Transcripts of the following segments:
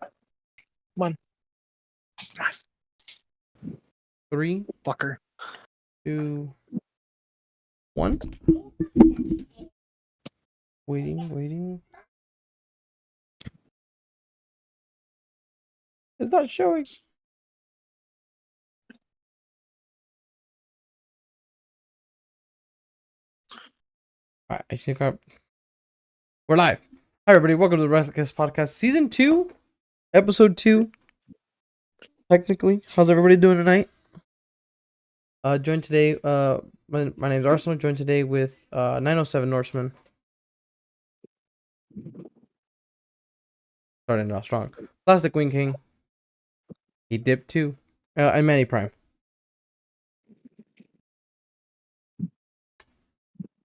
Come on. 3, Fucker. 2, 1. Waiting. It's not showing. Alright, I think we're live. Hi everybody, welcome to the Restless Podcast, Season 2, Episode 2. Technically, how's everybody doing tonight? Joined today, my name's Arsenal, joined today with 907 Norseman. Starting off strong. Plastic Wing King. He dipped too. And Manny Prime.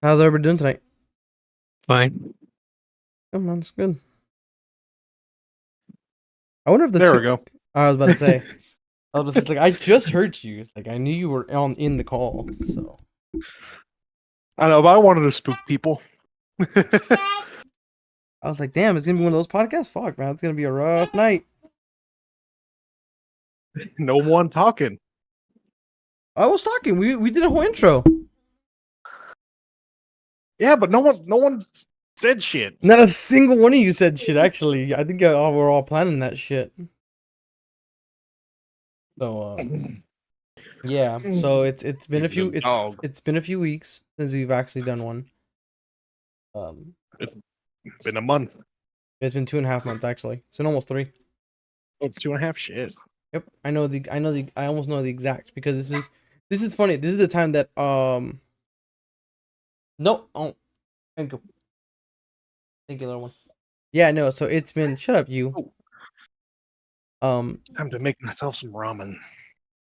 How's everybody doing tonight? Fine. Come on, it's good. I wonder if There we go. I was about to say. It's like I just heard you. It's like I knew you were in the call. So I know, but I wanted to spook people. I was like, damn, it's gonna be one of those podcasts. Fuck, man, it's gonna be a rough night. No one talking. I was talking. We did a whole intro. Yeah, but no one said shit. Not a single one of you said shit. Actually, I think we're all planning that shit. So yeah. So it's been a few it's been a few weeks since we've actually done one. It's been a month. It's been 2.5 months actually. It's been almost 3. Oh, 2.5 shit. Yep. I almost know the exact because this is funny. This is the time that no, oh, thank you, little one. Yeah, no. So it's been. Shut up, you. Time to make myself some ramen.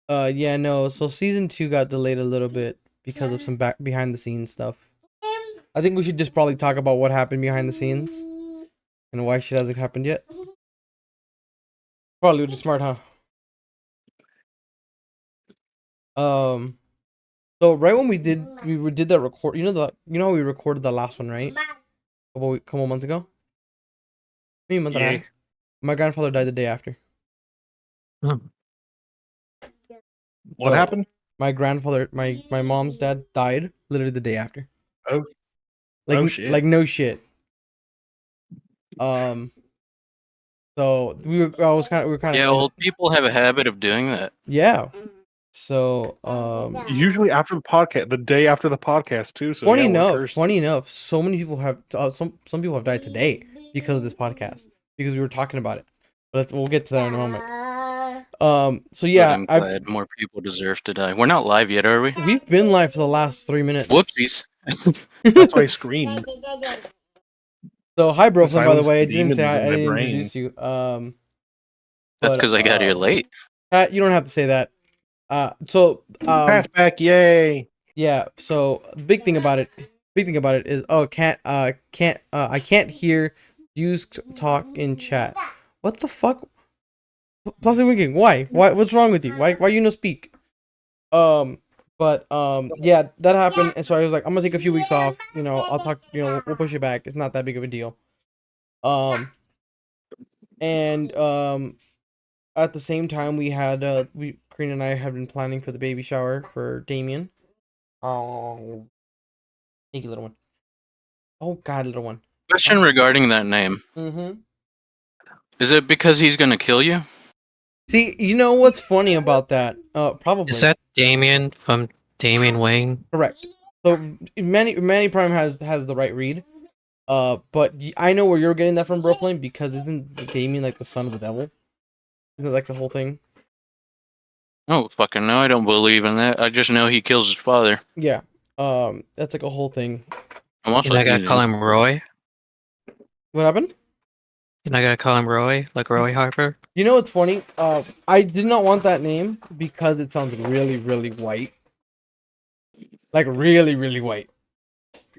Yeah, no. So season 2 got delayed a little bit because of some behind the scenes stuff. I think we should just probably talk about what happened behind the scenes and why shit hasn't happened yet. Probably would be smart, huh? So right when we did that record, you know we recorded the last one, right? A couple months ago. Maybe a month and a half. My grandfather died the day after. What happened? My grandfather, my mom's dad died literally the day after. Oh. Like no shit. Like no shit. So we were kind of Yeah, old people have a habit of doing that. Yeah. So usually after the podcast, the day after the podcast too. So funny enough, so many people have some people have died today because of this podcast because we were talking about it. But we'll get to that in a moment. So yeah, I'm glad more people deserve to die. We're not live yet, are we? We've been live for the last 3 minutes. Whoopsies. That's why I screamed. So hi, Brooklyn. By the way, I didn't say I didn't brain. introduce you. That's because I got here late. You don't have to say that. Pass back, yay! Yeah. So big thing about it is I can't hear Hughes talk in chat. What the fuck? Plastic Winking, why? What's wrong with you? Why you no speak? Yeah, that happened, and so I was like, I'm gonna take a few weeks off. You know, I'll talk. You know, we'll push it back. It's not that big of a deal. At the same time, we had Karina and I have been planning for the baby shower for Damien. Oh, thank you, little one. Oh God, little one. Question regarding that name. Is it because he's gonna kill you? See, you know what's funny about that? Probably. Is that Damien from Damien Wayne? Correct. So Manny Prime has the right read. But I know where you're getting that from, Brooklyn, because isn't Damien like the son of the devil? Isn't it like the whole thing? Oh fucking no, I don't believe in that. I just know he kills his father. Yeah. That's like a whole thing. I'm also And I gotta call him Roy. What happened? And I gotta call him Roy, like Roy Harper. You know what's funny? I did not want that name because it sounds really, really white. Like really, really white.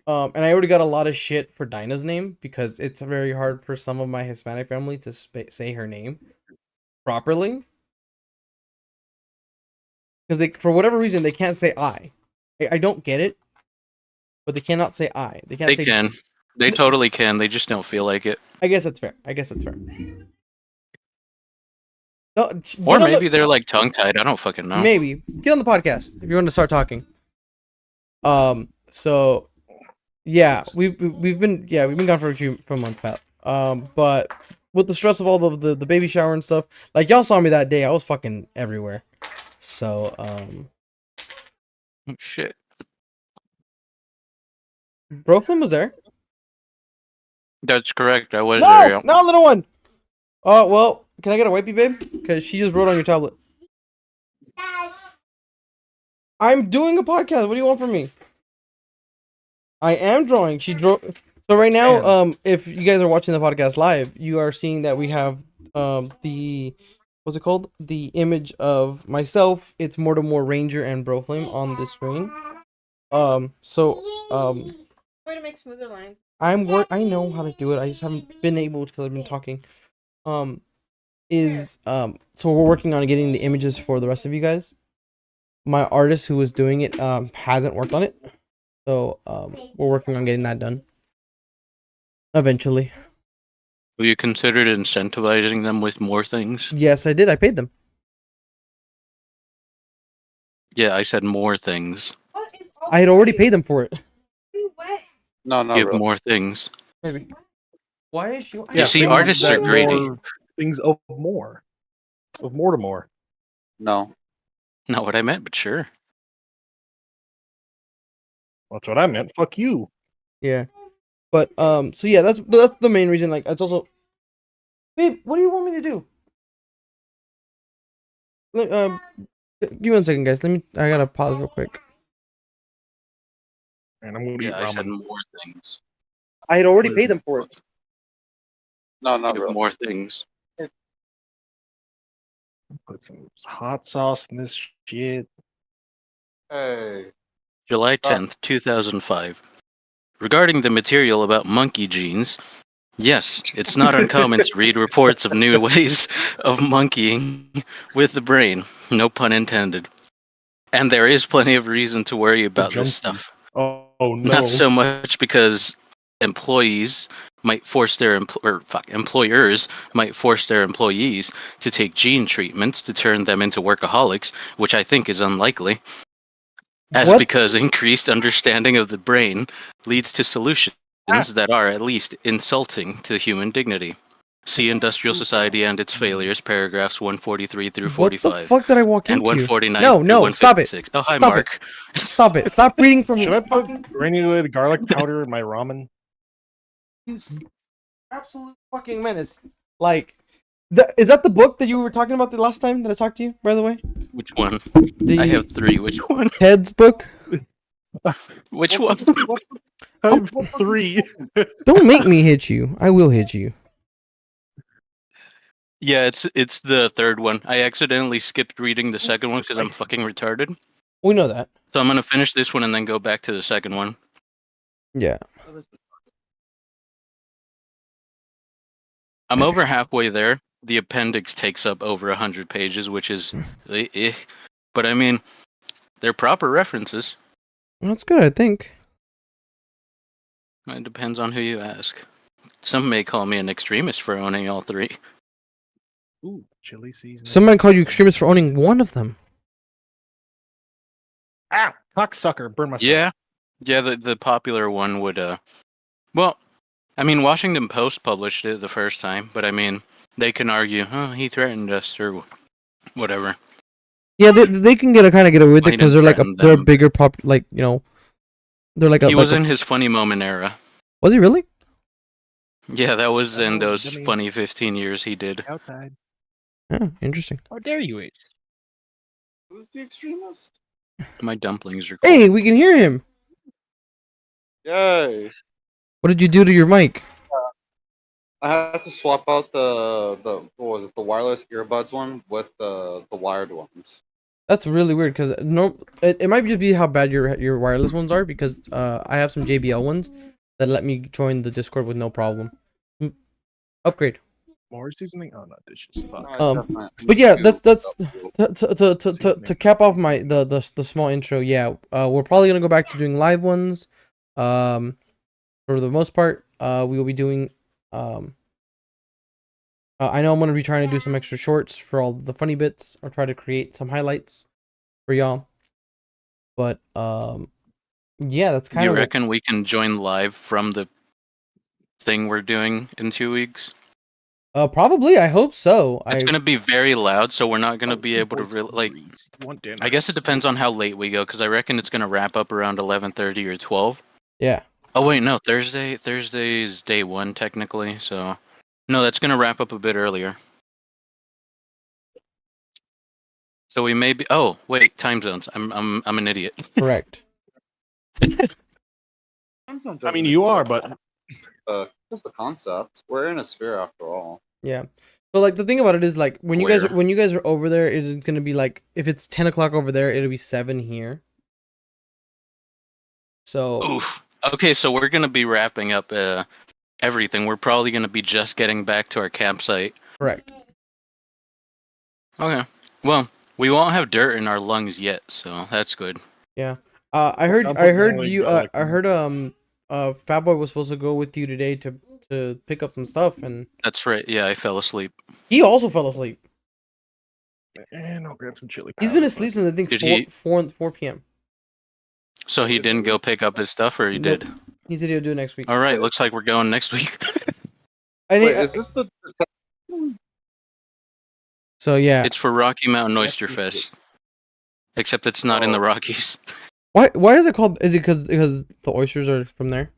And I already got a lot of shit for Dinah's name because it's very hard for some of my Hispanic family to say her name properly. Because for whatever reason, they can't say I. I don't get it, but they cannot say I. They can. They totally can. They just don't feel like it. I guess that's fair. No, Or maybe they're like tongue tied. I don't fucking know. maybe get on the podcast if you want to start talking. So yeah, we've been gone for a few months, Pat. But with the stress of all the baby shower and stuff, like y'all saw me that day, I was fucking everywhere. So Oh, shit. Brooklyn was there. That's correct. I was there. No, Yeah. no, little one. Oh well, can I get a wipey, babe? Because she just wrote on your tablet. I'm doing a podcast. What do you want from me? I am drawing. She drew. So right now, if you guys are watching the podcast live, you are seeing that we have the what's it called? The image of myself. It's Mortimer Ranger and Broflame on the screen. Way to make smoother lines. I know how to do it. I just haven't been able to because I've been talking. So we're working on getting the images for the rest of you guys. My artist who was doing it hasn't worked on it. So we're working on getting that done. Eventually. Have you considered incentivizing them with more things? Yes, I did. I paid them. Yeah, I said more things. What is all I had already paid them for it. wet? No, not Give really. more things. Maybe. Why is she? You see, things artists that are greedy. Things of more. Of more to more. No. Not what I meant, but sure. That's what I meant. Fuck you. Yeah. But so yeah, that's the main reason. Like, it's also, babe, what do you want me to do? Give me 1 second, guys. I gotta pause real quick. And I'm gonna eat Yeah, I said ramen. more things. I had already paid them for it. No, not Give really. more things. Put some hot sauce in this shit. Hey. July 10th, 2005. Regarding the material about monkey genes, yes, it's not uncommon to read reports of new ways of monkeying with the brain. No pun intended. And there is plenty of reason to worry about this junkies. stuff. Oh no. Not so much because employees might force their employers might force their employees to take gene treatments to turn them into workaholics, which I think is unlikely. As What? because increased understanding of the brain leads to solutions that are at least insulting to human dignity. See Industrial Society and Its Failures, paragraphs 143 through What 45. the fuck did I walk and into? 149 No, through no, stop it. 156. Oh, hi, Stop Mark. Stop it. Stop reading from Should I put fucking granulated garlic powder in my ramen? you absolute fucking menace. Like, is that the book that you were talking about the last time that I talked to you, by the way? Which one? The I have 3. Which one? Ted's book? Which one? I have 3. Don't make me hit you. I will hit you. Yeah, it's the third one. I accidentally skipped reading the second one because I'm fucking retarded. We know that. So I'm gonna finish this one and then go back to the second one. Yeah. I'm over halfway there. The appendix takes up over 100 pages, which is but I mean, they're proper references. Well, that's good, I think. It depends on who you ask. Some may call me an extremist for owning all 3. Ooh, chili season. Someone called you extremist for owning one of them. Ah, cocksucker, burn myself. Yeah, the popular one would well, I mean, Washington Post published it the first time, but I mean, they can argue, he threatened us or whatever. Yeah, they can get away with it Well, he because didn't they're threaten they're a them. bigger they're like a. He like was a- in his funny moment era. Was he really? Yeah, that was in Oh, those dummy. funny 15 years he did. Outside. Yeah, interesting. How dare you, Ace? Who's the extremist? My dumplings are cold. Hey, we can hear him. Yay. What did you do to your mic? I had to swap out the what was it, the wireless earbuds one with the wired ones. That's really weird because it might just be how bad your wireless ones are because I have some JBL ones that let me join the Discord with no problem. Upgrade. More seasoning? Oh, not dishes. Fuck. But yeah, that's to cap off the small intro. Yeah, we're probably gonna go back to doing live ones. For the most part, we will be doing I know I'm gonna be trying to do some extra shorts for all the funny bits, or try to create some highlights for y'all. But yeah, that's kind You of reckon we can join live from the thing we're doing in 2 weeks? probably. I hope so. It's gonna be very loud, so we're not gonna Oh, be you able to boys really like. hungry. You want dinner? I guess it depends on how late we go, because I reckon it's gonna wrap up around 11:30 or 12. Yeah. Oh wait, no, Thursday. Thursday is day one technically, so no, that's gonna wrap up a bit earlier. So we may be. Oh wait, time zones. I'm an idiot. Correct. Time zone I doesn't mean, you are, exist. but Just the concept. We're in a sphere after all. Yeah. So like the thing about it is like when you Where? guys are over there, it is gonna be like if it's 10 o'clock over there, it'll be 7 here. So Oof. Okay, so we're gonna be wrapping up everything. We're probably gonna be just getting back to our campsite. correct. Okay. Well, we won't have dirt in our lungs yet, so that's good. Yeah. I'm putting I heard only you garlic I in heard Fat Boy was supposed to go with you today to pick up some stuff, and That's right. Yeah, I fell asleep. he also fell asleep. and I'll grab some chili He's powder. been asleep since I think Did 4 p.m. So he didn't go pick up his stuff, or he Nope. did? He said he'll do it next week. All right. Looks like we're going next week. Wait, is this the? So yeah. It's for Rocky Mountain Oyster Fest. Except it's not in the Oh. Rockies. Why is it called? Is it because the oysters are from there?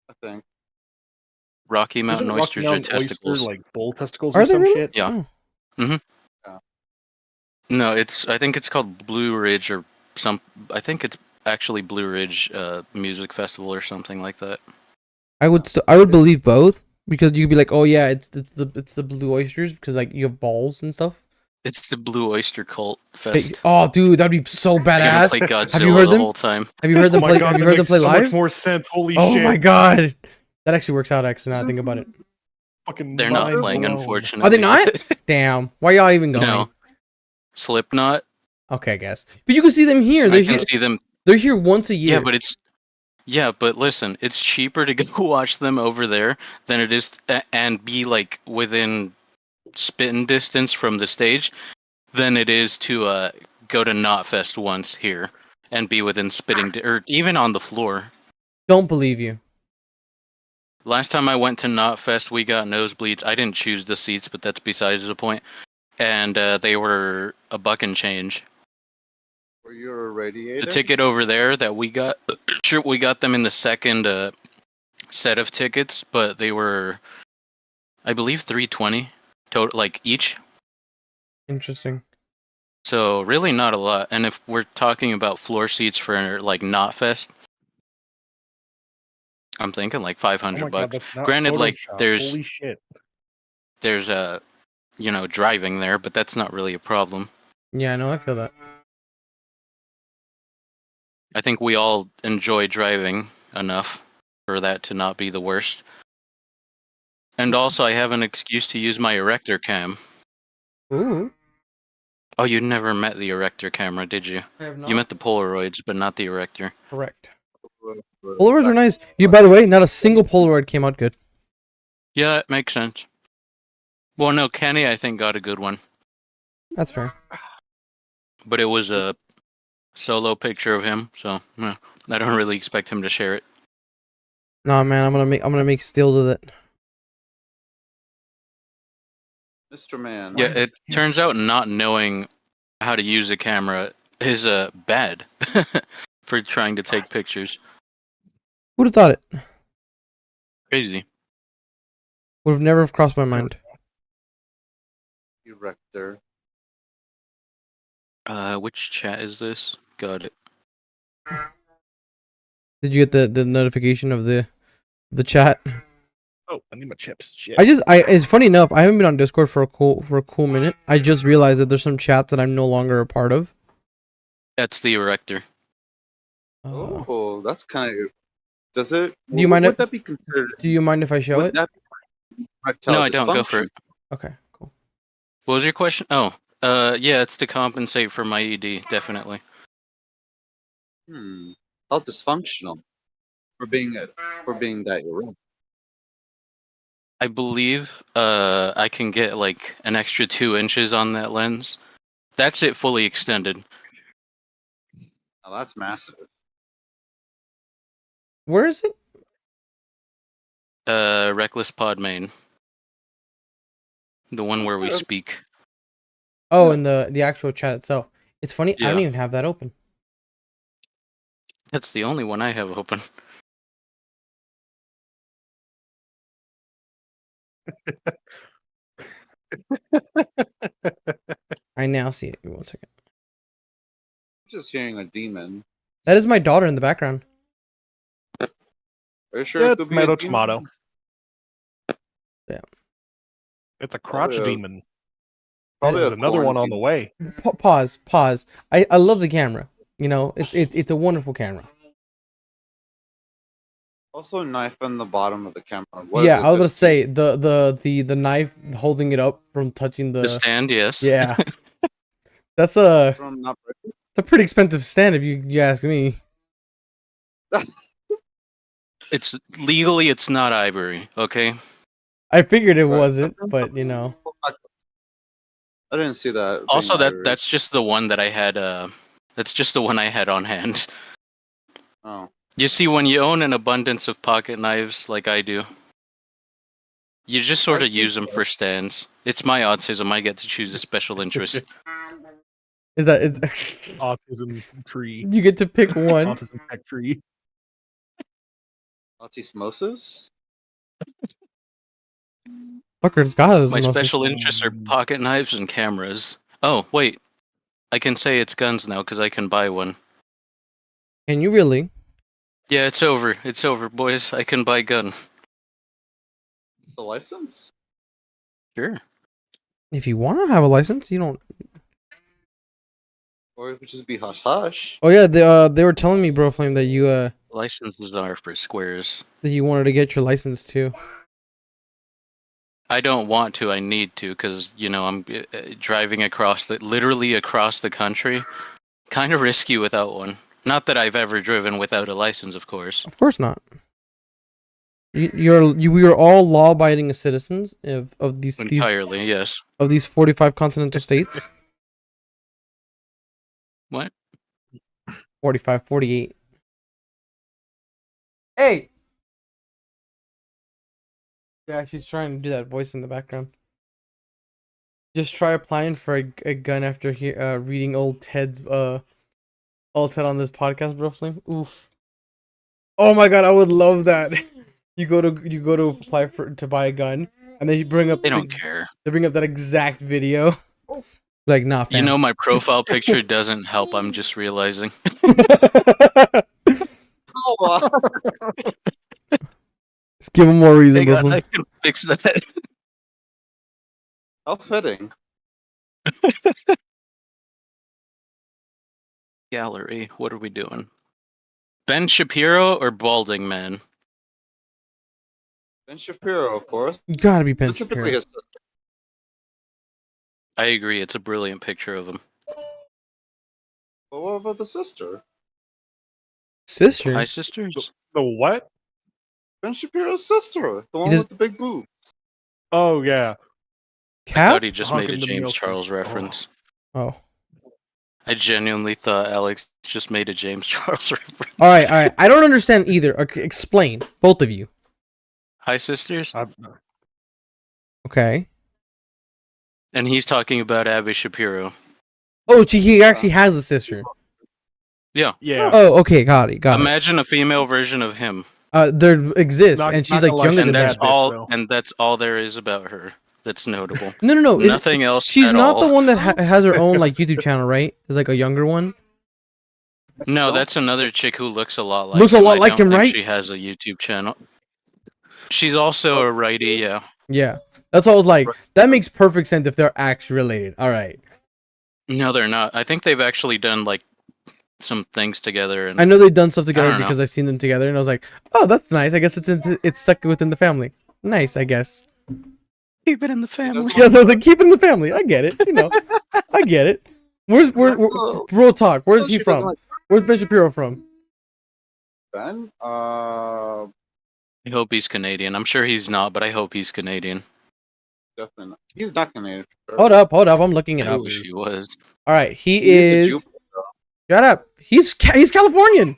I think. Rocky Mountain Isn't Rocky oysters are Mountain oyster testicles. like bull testicles Are or they some really? shit? Yeah. Oh. No, I think it's called Blue Ridge or some. I think it's actually Blue Ridge Music Festival or something like that. I would believe both because you'd be like, oh yeah, it's the blue oysters because like you have balls and stuff. It's the Blue Oyster Cult Fest. Oh, dude, that'd be so They're gonna badass. play Godzilla Have you heard the them? whole time. Have you heard them Oh my play? god, Have you that heard them makes play so live? much more sense. Holy Oh shit! my god, that actually works out. Actually, now I think about it. Fucking They're not mind playing, blown. unfortunately. Are they not? Damn, why y'all even going? No. Slipknot. Okay, I guess. But you can see them here. I They're can here. see them. They're here once a year. Yeah, but listen, it's cheaper to go watch them over there than it is and be like within spitting distance from the stage than it is to go to Knotfest once here and be within or even on the floor. Don't believe you. Last time I went to Knotfest, we got nosebleeds. I didn't choose the seats, but that's besides the point. And they were a buck and change. Were you a radiator? The ticket over there that we got, sure, we got them in the second set of tickets, but they were, I believe, $320 total, like each. Interesting. So really not a lot. And if we're talking about floor seats for like Knotfest, I'm thinking like 500 Oh my god, bucks. that's not Granted, like Photoshop. there's Holy shit. driving there, but that's not really a problem. Yeah, I know. I feel that. I think we all enjoy driving enough for that to not be the worst. And also, I have an excuse to use my erector cam. Ooh. Oh, you never met the erector camera, did you? I have not. You met the Polaroids, but not the erector. Correct. Polaroids are nice. You, by the way, not a single Polaroid came out good. Yeah, that makes sense. Well, no, Kenny, I think, got a good one. That's fair. But it was a solo picture of him, so I don't really expect him to share it. Nah, man, I'm gonna make stills with it. Mr. Man. Yeah, it turns out not knowing how to use a camera is bad for trying to take pictures. Who'd have thought it? Crazy. Would have never have crossed my mind. Erector. Which chat is this? Got it. Did you get the notification of the chat? Oh, I need my chips. Shit. It's funny enough, I haven't been on Discord for a cool minute. I just realized that there's some chats that I'm no longer a part of. That's the erector. Oh, that's kind of. Does it? Do you mind Would if- that be considered? Do you mind if I show Would it? that be erectile No, I don't. Go for dysfunction? it. Okay, cool. What was your question? Oh, yeah, it's to compensate for my ED, definitely. How dysfunctional for being that you're wrong. I believe I can get like an extra 2 inches on that lens. That's it fully extended. Oh, that's massive. Where is it? Reckless Pod Main. The one where we speak. Oh, Yeah. in the actual chat itself. It's funny. I don't Yeah. even have that open. That's the only one I have open. I now see it. Give me 1 second. Just hearing a demon. That is my daughter in the background. Are you sure Yeah, it could be tomato, a demon? tomato. Yeah. It's a crotch Probably a- demon. Probably There's a another one on the quarantine. way. Pause. I love the camera. You know, it's a wonderful camera. Also, a knife in the bottom of the camera. What is Yeah, it, I was gonna just- say the knife holding it up from touching The the. stand, yes. Yeah, that's a from not breaking? it's a pretty expensive stand if you ask me. It's legally it's not ivory, okay? I figured it Right. wasn't, but you know. I didn't see that. being Also ivory. that's just the one that I had that's just the one I had on hand. Oh. You see, when you own an abundance of pocket knives like I do, you just sort of use them for stands. It's my autism, I get to choose a special interest. Is that it's Autism tree. you get to pick one? Autism tech tree. Autismosis? Fucker's got it. My special interests are pocket knives and cameras. Oh, wait. I can say it's guns now because I can buy one. Can you really? Yeah, it's over. It's over, boys. I can buy gun. The license? Sure. If you want to have a license, you don't. Or it would just be hush hush. Oh yeah, they were telling me, bro, Flame, that you Licenses are for squares. that you wanted to get your license too. I don't want to. I need to because I'm driving literally across the country. Kind of risky without one. Not that I've ever driven without a license, of course. Of course not. We are all law-abiding citizens of these Entirely, yes. of these 45 continental states. What? 45, 48. Hey. Yeah, she's trying to do that voice in the background. Just try applying for a gun after reading old Ted on this podcast, bro. Flame. Oof. Oh my god, I would love that. You go to apply to buy a gun, and then you bring up They don't care. they bring up that exact video. Like, nah, fam. You know, my profile picture doesn't help. I'm just realizing. Oh, Just give him more reason, Hang bro. on, Flame. I can fix that. how fitting. Gallery. What are we doing? Ben Shapiro or Balding Man? Ben Shapiro, of course. You gotta be Ben That's typically Shapiro. his sister. I agree. It's a brilliant picture of him. But what about the sister? Sister. Hi, sisters. The what? Ben Shapiro's sister. The one does- with the big boobs. Oh yeah. I Cap? thought he just made a Honking the James meal Charles first. reference. Oh. I genuinely thought Alex just made a James Charles reference. All right. I don't understand either. Okay, explain, both of you. Hi, sisters. Okay. And he's talking about Abby Shapiro. Oh, he actually has a sister. Yeah. Yeah. Oh, okay, got it. Imagine a female version of him. There exists, Not- and she's not like gonna lie, younger she's than And that's that that. bitch, all. though. And that's all there is about her. That's notable. No. Nothing else. She's at not all. the one that has her own like YouTube channel, right? It's like a younger one. No, that's another chick who looks a lot like Looks a him. lot I like don't him, think right? She has a YouTube channel. She's also a righty, yeah. Yeah, that's all. I was like, that makes perfect sense if they're actually related. All right. No, they're not. I think they've actually done like some things together. And I know they've done stuff together don't know. because I've seen them together, and I was like, oh, that's nice. I guess it's stuck within the family. Nice, I guess. keep it in the family. Yeah, I was like, keep it in the family. I get it. You know, I get it. Where's real talk? Where's he She doesn't from? like Where's Ben Shapiro from? Ben? I hope he's Canadian. I'm sure he's not, but I hope he's Canadian. Definitely not. He's not Canadian. for sure. Hold up. I'm looking it I up. wish he was. All right, he He is a is. Jew. Shut up. He's Californian.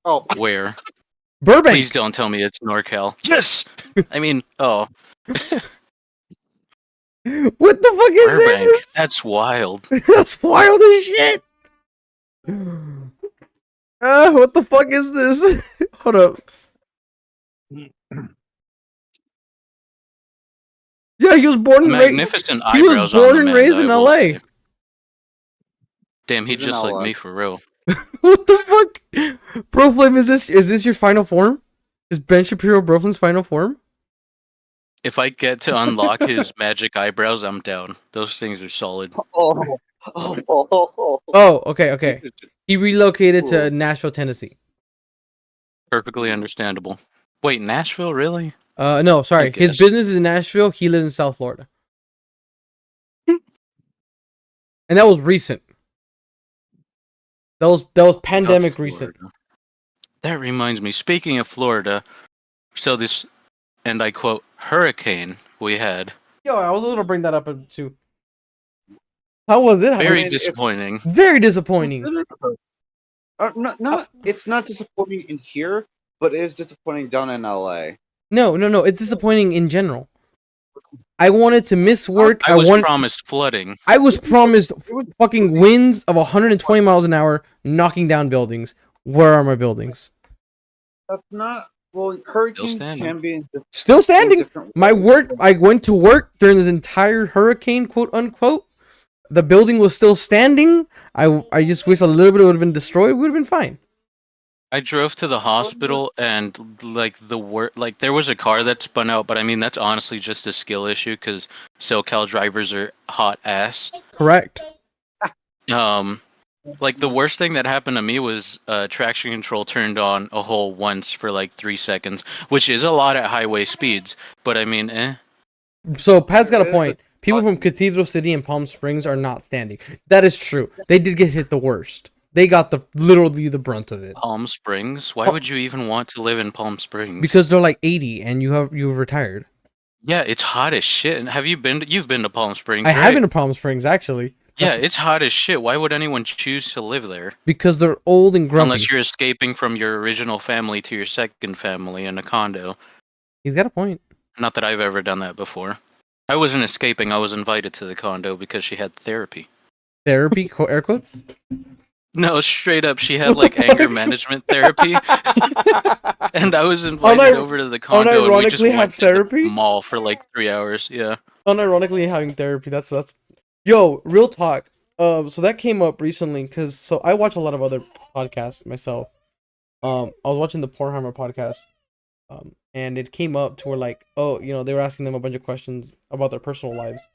Oh, Where? Burbank. Please don't tell me it's NorCal. Yes! I mean, oh, What the fuck is Burbank. this? That's wild. That's wild as shit. What the fuck is this? Hold up. Yeah, he was born and raised. Magnificent He was eyebrows on born the and man, raised I in will LA. say. Damn, he's He's in just like LA. me for real. What the fuck, Bro Flame? Is this your final form? Is Ben Shapiro Bro Flame's final form? If I get to unlock his magic eyebrows, I'm down. Those things are solid. oh. Oh, okay. He relocated to Nashville, Tennessee. Perfectly understandable. Wait, Nashville, really? No, sorry. I His guess. business is in Nashville. He lives in South Florida. And that was recent. That was pandemic South recent. Florida. That reminds me. Speaking of Florida, so this, and I quote, hurricane we had. Yo, I was going to bring that up too. How was it? Very mean, if- disappointing. Very disappointing. It's not disappointing in here, but it is disappointing down in LA. No. It's disappointing in general. I wanted to miss work. I was promised flooding. I was promised fucking winds of 120 miles an hour knocking down buildings. Where are my buildings? That's not. Well, hurricanes standing. can be Still in standing. different My ways. work, I went to work during this entire hurricane, quote unquote. The building was still standing. I just wish a little bit would have been destroyed. Would have been fine. I drove to the hospital and like there was a car that spun out, but I mean that's honestly just a skill issue because SoCal drivers are hot ass. Correct. Like the worst thing that happened to me was traction control turned on a hole once for like 3 seconds, which is a lot at highway speeds. But I mean, So Pat's got a There is point. People from Cathedral City and Palm Springs are not standing. That is true. They did get hit the worst. They got literally the brunt of it Palm Springs. Why Oh. would you even want to live in Palm Springs? because they're like 80 and you've retired. yeah, it's hot as shit. And have you been? You've been to Palm Springs? I right? have been to Palm Springs actually. Yeah, it's hot as shit. Why would anyone choose to live there? Because they're old and grumpy. Unless you're escaping from your original family to your second family in a condo. He's got a point. Not that I've ever done that before. I wasn't escaping. I was invited to the condo because she had therapy. Therapy, air quotes. No, straight up, she had What like the anger fuck? management therapy, and I was invited over to the condo, and we just unironically have went to therapy? the mall for like 3 hours. Yeah, Unironically having therapy. That's. Yo, real talk. So that came up recently because I watch a lot of other podcasts myself. I was watching the Pornheimer podcast. And it came up to where like, oh, they were asking them a bunch of questions about their personal lives,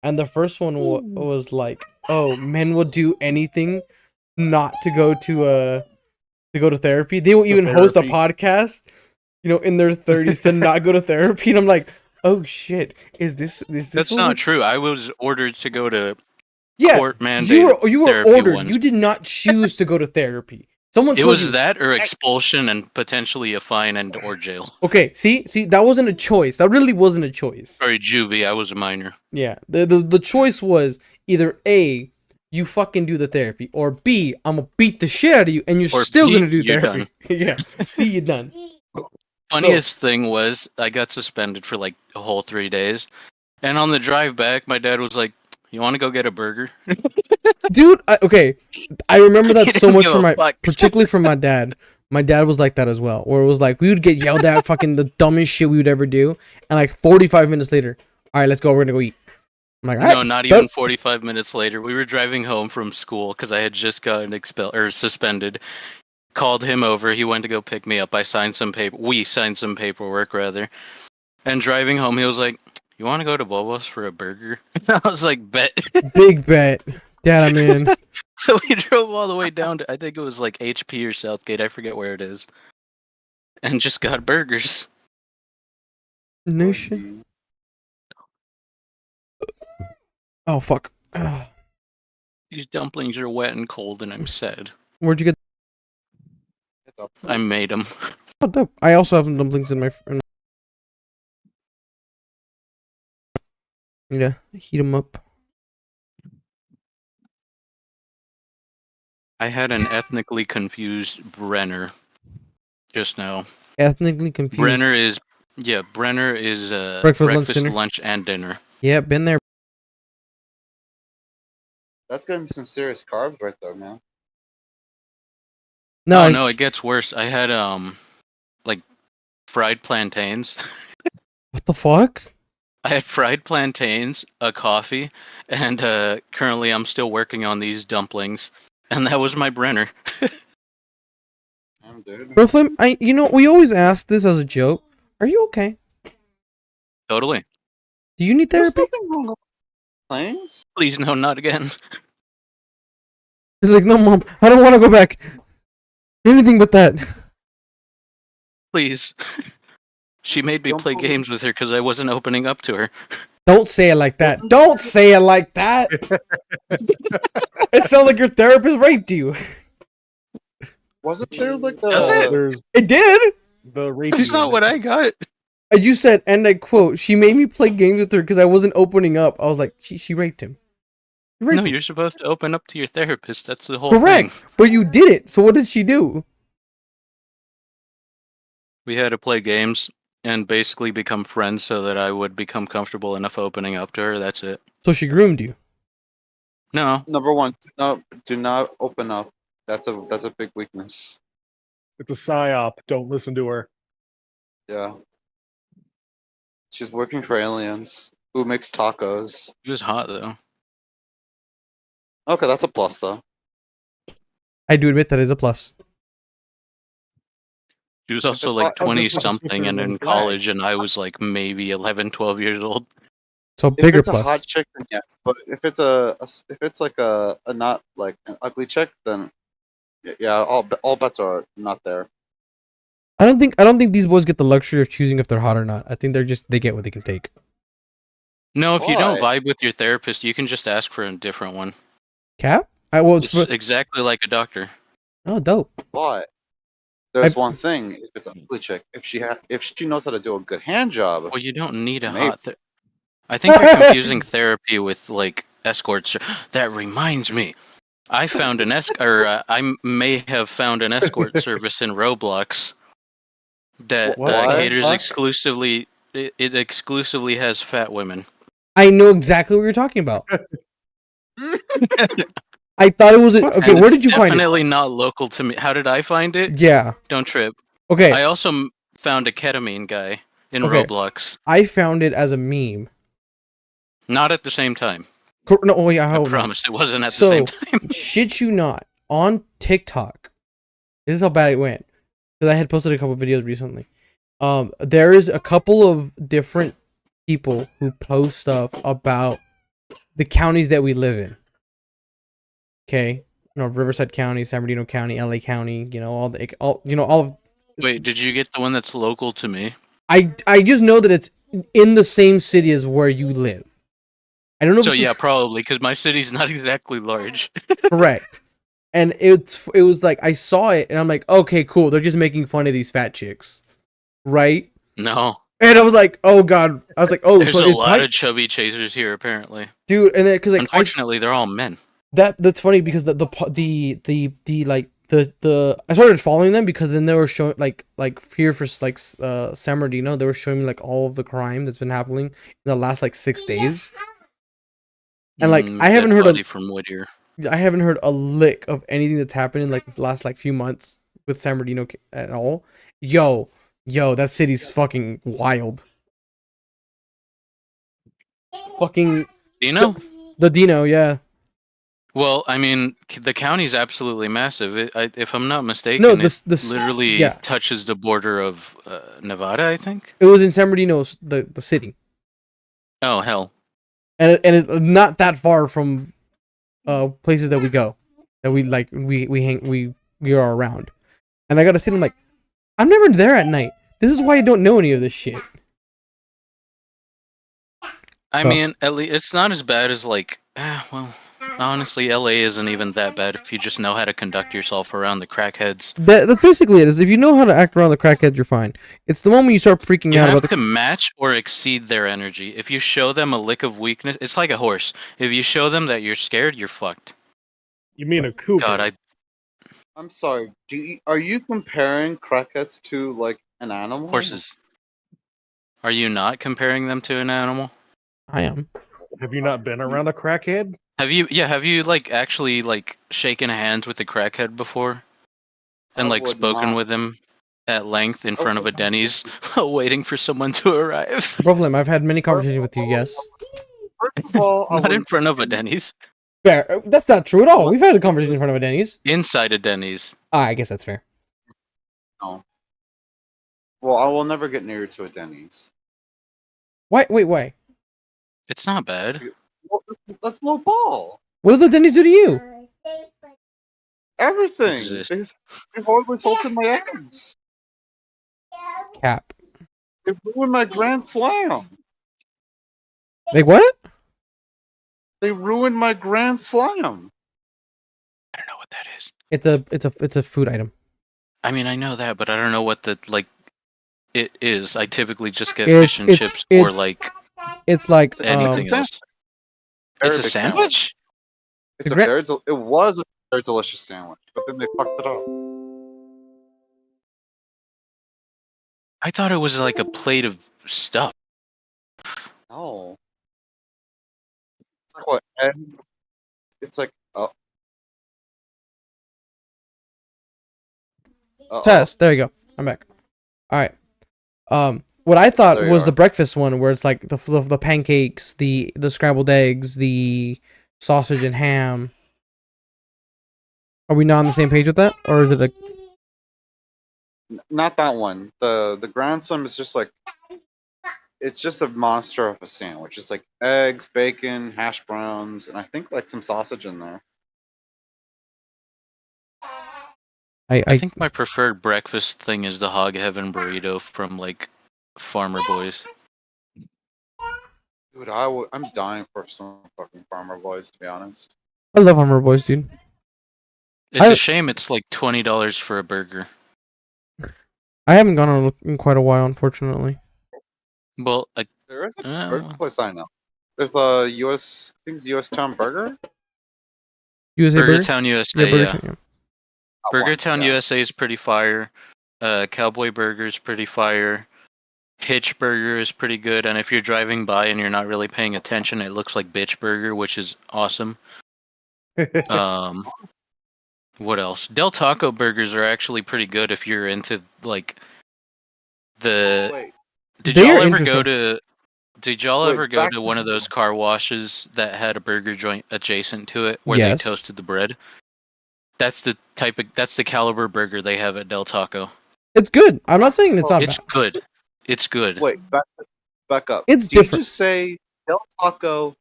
and the first one was like, oh, men will do anything not to go to therapy. They will even host a therapy. podcast, in their 30s to not go to therapy. And I'm like, oh shit, is this that's what not we- true. I was ordered to go to Yeah, court mandated. you were therapy ordered. once. You did not choose to go to therapy. Someone It told was you. that or expulsion and potentially a fine and or jail. Okay, see, that wasn't a choice. That really wasn't a choice. Sorry, juvie. I was a minor. Yeah, the choice was either A, you fucking do the therapy, or B, I'm gonna beat the shit out of you, and you're Or still B, gonna do you're therapy. Yeah, see, you're done. Funniest thing was I got suspended for like a whole 3 days, and on the drive back, my dad was like, "You want to go get a burger?" Dude, okay, I remember that He so didn't much give from a my, fuck. particularly from my dad. My dad was like that as well, where it was like we would get yelled at, fucking the dumbest shit we would ever do, and like 45 minutes later, all right, let's go, we're gonna go eat. I'm like, all right, No, not done. even 45 minutes later. We were driving home from school because I had just gotten expelled or suspended. Called him over. He went to go pick me up. We signed some paperwork rather. And driving home, he was like, "You want to go to Bobo's for a burger?" I was like, "Bet." Big bet, Dad, I'm in. So we drove all the way down to, I think it was like HP or Southgate. I forget where it is. And just got burgers. No shit. Oh fuck. These dumplings are wet and cold, and I'm sad. Where'd you get? I made them. Oh, dope. I also have some dumplings in my. Yeah, heat them up. I had an ethnically confused Brenner just now. Ethnically confused. Brenner is Breakfast, lunch, and dinner. Yeah, been there. That's gonna be some serious carbs right there, man. No, No, it gets worse. I had like fried plantains. What the fuck? I had fried plantains, a coffee, and currently I'm still working on these dumplings, and that was my Brenner. Damn, dude. Bro, Flim, we always ask this as a joke. Are you okay? Totally. Do you need There's therapy? nothing wrong with planes. Please, no, not again. He's like, no, mom, I don't want to go back. Anything but that. Please. She made me Don't play believe- games with her because I wasn't opening up to her. Don't say it like that. Don't say it like that. It sounds like your therapist raped you. Wasn't there like Does it? There's It did. the rape. That's not what I got. And you said, and I quote, she made me play games with her because I wasn't opening up. I was like, she raped him. She raped No, him. you're supposed to open up to your therapist. That's the whole Correct. thing. But you did it. So what did she do? We had to play games and basically become friends so that I would become comfortable enough opening up to her. That's it. So she groomed you. No, Number one, do not open up. That's a big weakness. It's a psyop. Don't listen to her. Yeah. She's working for aliens who makes tacos. it was hot though. Okay, that's a plus though. I do admit that is a plus. She was also it's like hot- oh, 20 this is something and in flag. college, and I was like maybe 11, 12 years old. So If bigger it's a plus. hot chick, then yes. But if it's if it's like a not like an ugly chick, then yeah, all bets are not there. I don't think these boys get the luxury of choosing if they're hot or not. I think they get what they can take. No, if you don't Why? vibe with your therapist, you can just ask for a different one. Cap? It's exactly like a doctor. Oh, dope. But there's one thing: if it's an ugly chick, if she knows how to do a good hand job, Well, you don't need a Maybe. hot. I think you're confusing therapy with like escorts. That reminds me, I found an I may have found an escort service in Roblox that What? caters What? exclusively. It exclusively has fat women. I know exactly what you're talking about. I thought it was okay. And Where it's did you find it? Definitely not local to me. How did I find it? Yeah. Don't trip. Okay. I also found a ketamine guy in Okay. Roblox. I found it as a meme. Not at the same time. No, oh yeah, I hold on. promise it wasn't at So, the same time. shit you not, on TikTok, this is how bad it went. Because I had posted a couple videos recently. There is a couple of different people who post stuff about the counties that we live in. Okay, Riverside County, San Bernardino County, LA County. All of. Wait, did you get the one that's local to me? I just know that it's in the same city as where you live. I don't know. So if yeah, it's probably because my city's not exactly large. correct. And it was like I saw it and I'm like, okay, cool. They're just making fun of these fat chicks, right? No, And I was like, oh god. I was like, oh, there's so a it's lot like, of chubby chasers here apparently. dude. And then because like Unfortunately, they're all men. that's funny because the I started following them because then they were showing like here for like San Bernardino, they were showing me like all of the crime that's been happening in the last like 6 days. And like I haven't Dead heard body of from Whittier. I haven't heard a lick of anything that's happened in like the last like few months with San Bernardino at all. Yo, that city's fucking wild. Fucking You know? the Dino, yeah. Well, I mean, the county's absolutely massive. If I'm not mistaken, No, it this literally yeah. touches the border of Nevada, I think. It was in San Bernardino's the city, Oh hell! and it's not that far from places that we go, that we like we are around. And I gotta say, I'm like, I'm never there at night. This is why I don't know any of this shit. I So- mean, at least it's not as bad as like, well, Honestly, LA isn't even that bad if you just know how to conduct yourself around the crackheads. That's basically it. Is if you know how to act around the crackheads, you're fine. It's the moment you start freaking You out have about to match or exceed their energy. If you show them a lick of weakness, it's like a horse. If you show them that you're scared, you're fucked. You mean a cougar? God, I'm sorry. Are you comparing crackheads to like an animal? horses. Are you not comparing them to an animal? I am. Have you not been around a crackhead? Have you like actually like shaken hands with a crackhead before? And I like would spoken not. with him at length in front of a Denny's waiting for someone to arrive? Problem. I've had many conversations with you. Yes. First of all, I Not in wouldn't. front of a Denny's. Fair. That's not true at all. We've had a conversation in front of a Denny's. Inside a Denny's. I guess that's fair. No. Well, I will never get near to a Denny's. Why? Wait. Why? It's not bad. Well, that's low ball. What did the Denny's do to you? Everything. Exist. They horribly insulted my abs. Cap. They ruined my grand slam. Like what? They ruined my grand slam. I don't know what that is. It's a food item. I mean, I know that, but I don't know what the like it is. I typically just get It's- fish and it's- chips or it's- like It's like anything It's else. It's a Arabic sandwich? It's The a gra- very, it was a very delicious sandwich, but then they fucked it up. I thought it was like a plate of stuff. No. It's like what? Egg? It's like test. There you go. I'm back. All right. What I thought There you was are. the breakfast one, where it's like the pancakes, the scrambled eggs, the sausage and ham. Are we not on the same page with that, or is it a? Not that one. The grand slam is just like it's just a monster of a sandwich. It's like eggs, bacon, hash browns, and I think like some sausage in there. I think my preferred breakfast thing is the Hog Heaven burrito from like Farmer Boys. Dude, I'm dying for some fucking Farmer Boys, to be honest. I love Hummer Boys, dude. It's I- a shame it's like $20 for a burger. I haven't gone on in quite a while, unfortunately. Well, There is a Uh. burger place I know. There's a US, I think it's US Town Burger. USA Burger Burger. Town USA, Yeah, Burger yeah. Town, yeah. That Burger one, Town yeah. USA is pretty fire. Cowboy Burger's pretty fire. Hitch Burger is pretty good, and if you're driving by and you're not really paying attention, it looks like Bitch Burger, which is awesome. What else? Del Taco burgers are actually pretty good if you're into like the. Wait, Did They y'all are ever go interesting. to? Did y'all Wait, ever go back to to one of the- those car washes that had a burger joint adjacent to it where Yes. they toasted the bread? That's the that's the caliber burger they have at Del Taco. It's good. I'm not saying it's not It's bad. good. It's good. wait, back up. It's Did different. you just say Del Taco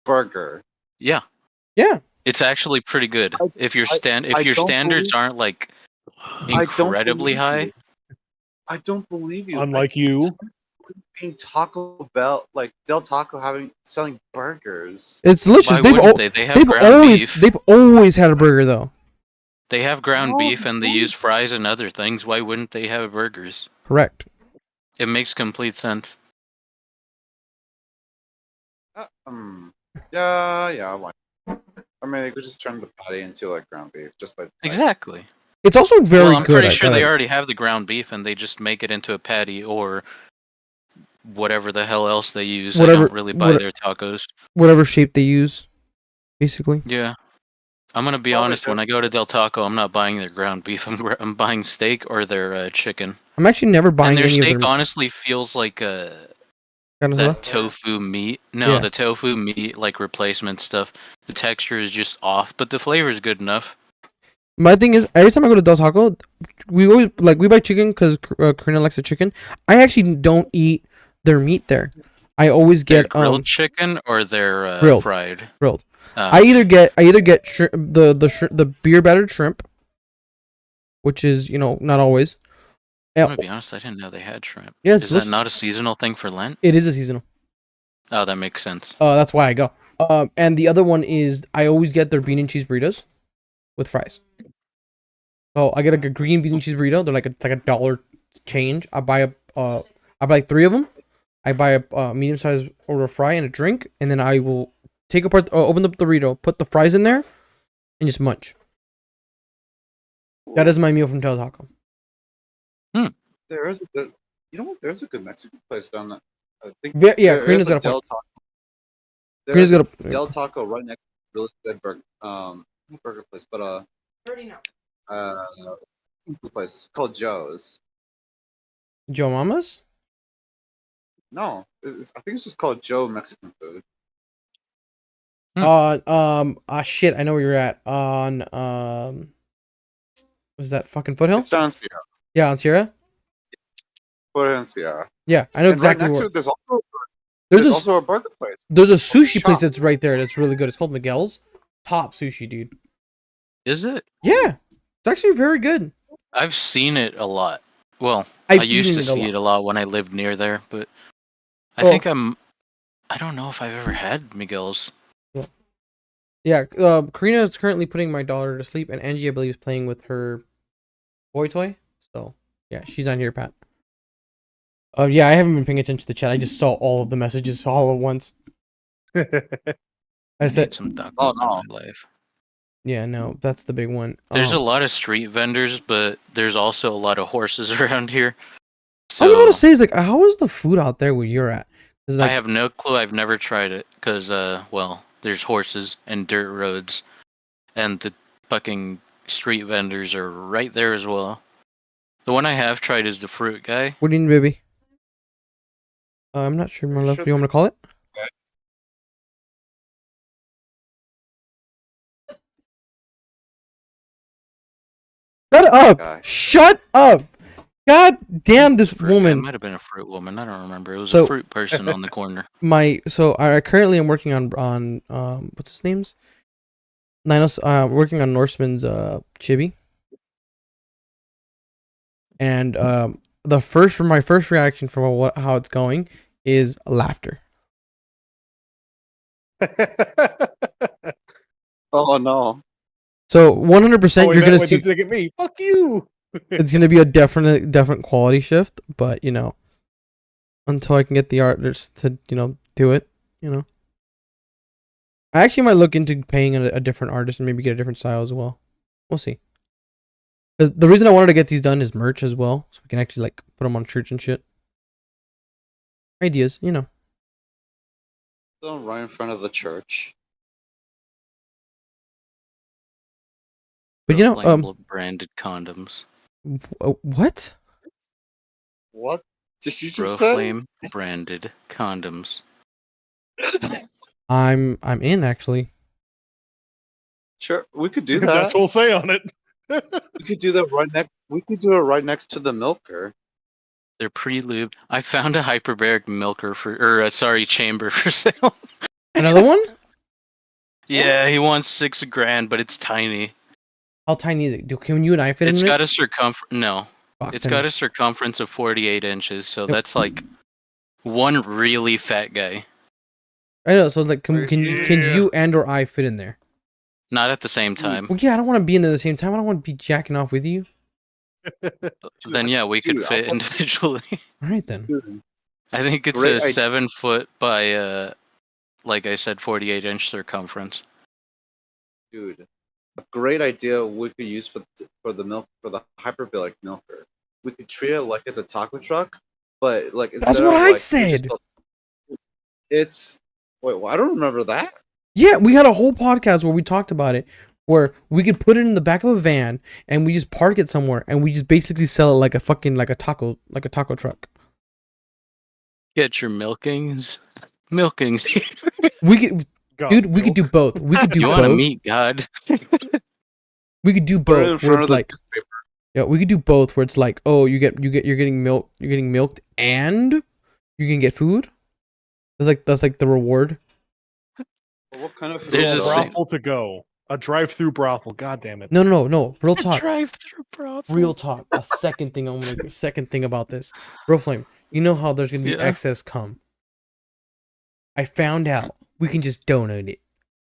Burger? Yeah. Yeah. It's actually pretty good. If your I your don't standards aren't like I don't incredibly believe high, you. I don't believe you. Unlike you. Being Taco Bell, like Del Taco selling burgers. It's delicious. why They've, wouldn't they? They have they've ground always beef. they've always had a burger though. They have ground No, beef and they they use fries and other things. Why wouldn't they have burgers? Correct. It makes complete sense. Yeah. Why? I mean, they could just turn the patty into like ground beef just by Exactly. It's also very Well, I'm good. pretty I sure they gotta- already have the ground beef and they just make it into a patty or whatever the hell else they use. I Whatever- don't really buy what- their tacos. whatever shape they use, basically. Yeah. I'm gonna be Well, they honest. When do. I go to Del Taco, I'm not buying their ground beef. I'm buying steak or their chicken. I'm actually never buying And their any steak of their honestly feels like kind of that stuff. tofu meat. No, Yeah. the tofu meat like replacement stuff. The texture is just off, but the flavor is good enough. My thing is, every time I go to Del Taco, we always we buy chicken because Karina likes the chicken. I actually don't eat their meat there. I always Their get grilled chicken or their grilled. fried. grilled. I either get the beer battered shrimp, which is not always. I'm gonna be honest. I didn't know they had shrimp. Yeah, it's Is that delicious. not a seasonal thing for Lent? It is a seasonal. Oh, that makes sense. That's why I go. And the other one is I always get their bean and cheese burritos with fries. So I get like a green bean and cheese burrito. They're like it's like $1 change. I buy like 3 of them. I buy a medium sized order of fry and a drink, and then I will take apart, open up the burrito, put the fries in there, and just munch. That is my meal from Del Taco. There is a good, you know what? There's a good Mexican place down there. I think. Yeah, there Karina's is a got a Del point. Taco. Karina's There's got a a Del Taco right next to a really good burger, not burger place, but Already know. food place. It's called Joe's. Joe Mama's. No, I think it's just called Joe Mexican Food. Shit, I know where you're at. Was that fucking Foothill? It's down in Sierra. Yeah, on Sierra. Put it in Sierra. Yeah, I know And right exactly next to where. it, there's There's also a burger place. there's a sushi place shop. that's right there. That's really good. It's called Miguel's. Top sushi, dude. Is it? Yeah, it's actually very good. I've seen it a lot. Well, I I've used eaten to it a see lot. it a lot when I lived near there, but I Oh. think I don't know if I've ever had Miguel's. Yeah, Karina is currently putting my daughter to sleep, and Angie, I believe, is playing with her boy toy. So yeah, she's on here, Pat. Yeah, I haven't been paying attention to the chat. I just saw all of the messages all at once. I said, Need some tacos Oh, in no. my life. yeah, no, that's the big one. There's a Um, lot of street vendors, but there's also a lot of horses around here. I was about So to say, is like, how is the food out there where you're at? 'Cause, I like, have no clue. I've never tried it because, well, there's horses and dirt roads, and the fucking street vendors are right there as well. The one I have tried is the fruit guy. what do you need, baby? I'm not sure, my Pretty love. sure Do you want me to call it? Shut up! Guy. Shut up! God damn this Fruit guy. It woman! might have been a fruit woman. I don't remember. It was So- a fruit person on the corner. So I currently am working on what's his name's? Ninos, working on Norseman's chibi. And my first reaction from how it's going is laughter. Oh no. So 100% Oh, you're gonna wait, see dig at me. Fuck you. it's gonna be a different quality shift, but you know, until I can get the artists to do it, I actually might look into paying a different artist and maybe get a different style as well. We'll see. Because the reason I wanted to get these done is merch as well, so we can actually like put them on shirts and shit. Ideas, Still right in front of the church. But Flammable branded condoms. What? What did you just say? Flame branded condoms. I'm in actually. Sure, we could do That's that. what we'll say on it. We could do that right next. We could do it right next to the milker. They're pre-lubed. I found a hyperbaric milker chamber for sale. Another one? Yeah, he wants $6,000, but it's tiny. How tiny is it? Can you and I fit It's in got it? a circumference. No, Fuck, it's then- got a circumference of 48 inches. So Yep. that's like one really fat guy. I know. So it's like, can Yeah. you and or I fit in there? Not at the same time. Well, yeah, I don't want to be in there at the same time. I don't want to be jacking off with you. Then yeah, we could Dude, fit individually. All right then. Dude, I think it's Great a idea. 7 foot by like I said, 48-inch circumference. dude, a great idea we could use for the hyperbolic milker. We could treat it like it's a taco truck, but like That's instead what of, I like, it's said. just it's wait, well, I don't remember that. Yeah, we had a whole podcast where we talked about it, where we could put it in the back of a van and we just park it somewhere and we just basically sell it like a fucking like a taco truck. Get your milkings. Milkings. We could, God, dude. We could do milk. both. We could do You want to both. meet God? We could do Put it in both. Where front it's of the like, newspaper. yeah, we could do both. Where it's like, oh, you're getting milked, and you can get food. That's like the reward. Well, what kind of food? There's A a though? sing- brothel to go. A drive-through brothel. God damn it. No. Real talk. Drive-through brothel. Real talk. A second thing. I'm gonna second thing about this. Real flame. You know how there's gonna be Yeah. excess cum. I found out we can just donate it,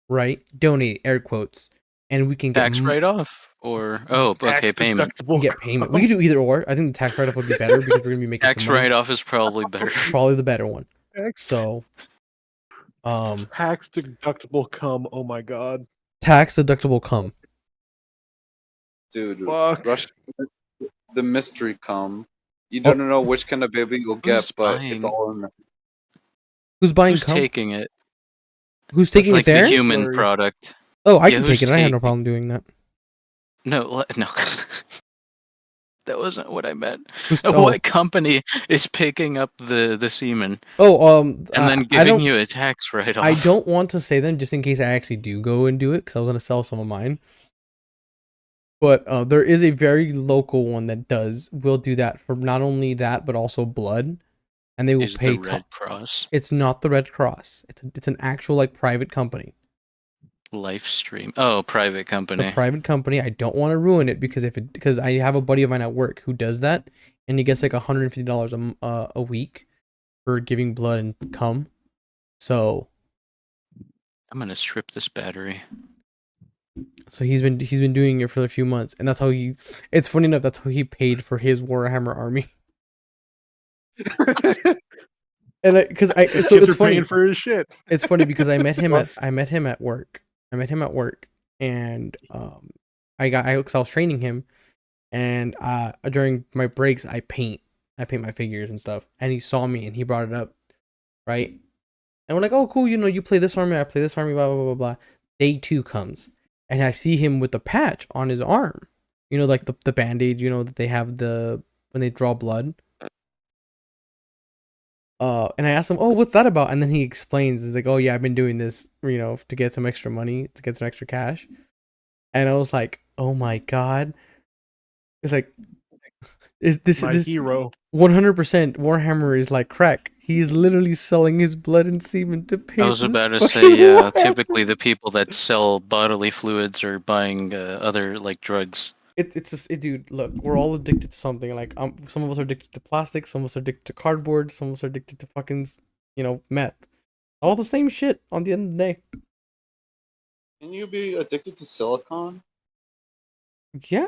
right? Donate air quotes, and we can get Tax write-off or okay, Tax payment. deductible. get payment. We could do either or. I think the tax write off would be better because we're gonna be making Tax some money. write-off is probably better. Probably the better one. Tax, So, tax deductible cum. Oh my god. tax deductible cum. Dude, Fuck. rush the mystery come. You Oh. don't know which kind of baby you'll get, Who's but buying? it's all in there. Who's buying Who's cum? taking it? Who's taking Like it there? the human Sorry. product. Oh, I Yeah, can who's take it. I have no taking- problem doing that. No. That wasn't what I meant. Who's, oh, What company is picking up the semen and and then I giving don't, you a tax write-off? I don't want to say them just in case I actually do go and do it because I was gonna sell some of mine. But there is a very local one that will do that for not only that but also blood, and they will Is pay. the Red Cross It's not the Red Cross. It's an actual like private company. live stream? Oh, private It's company. a private company. I don't want to ruin it because I have a buddy of mine at work who does that, and he gets like $150 a week for giving blood and cum. So I'm gonna strip this battery. he's been doing it for a few months, and that's how he. It's funny enough. That's how he paid for his Warhammer army. And because so Kids it's are funny. paying for his shit. It's funny because I met him at work. And because I was training him, and during my breaks I paint my figures and stuff, and he saw me and he brought it up, right? And we're like, oh cool, you play this army, I play this army, blah blah blah blah blah. Day 2 comes, and I see him with the patch on his arm, like the band-aid, that they have when they draw blood. And I asked him, oh, what's that about? And then he explains, he's like, oh yeah, I've been doing this, to get some extra money, to get some extra cash. And I was like, oh my god. It's like, is this My hero. 100% Warhammer is like crack. He's literally selling his blood and semen to pay. I was for this about to fucking say, yeah. Warhammer. Typically, the people that sell bodily fluids are buying other like drugs. It's just, dude, look, we're all addicted to something. Like, some of us are addicted to plastic, some of us are addicted to cardboard, some of us are addicted to fucking, meth. All the same shit on the end of the day. Can you be addicted to silicon? Yeah.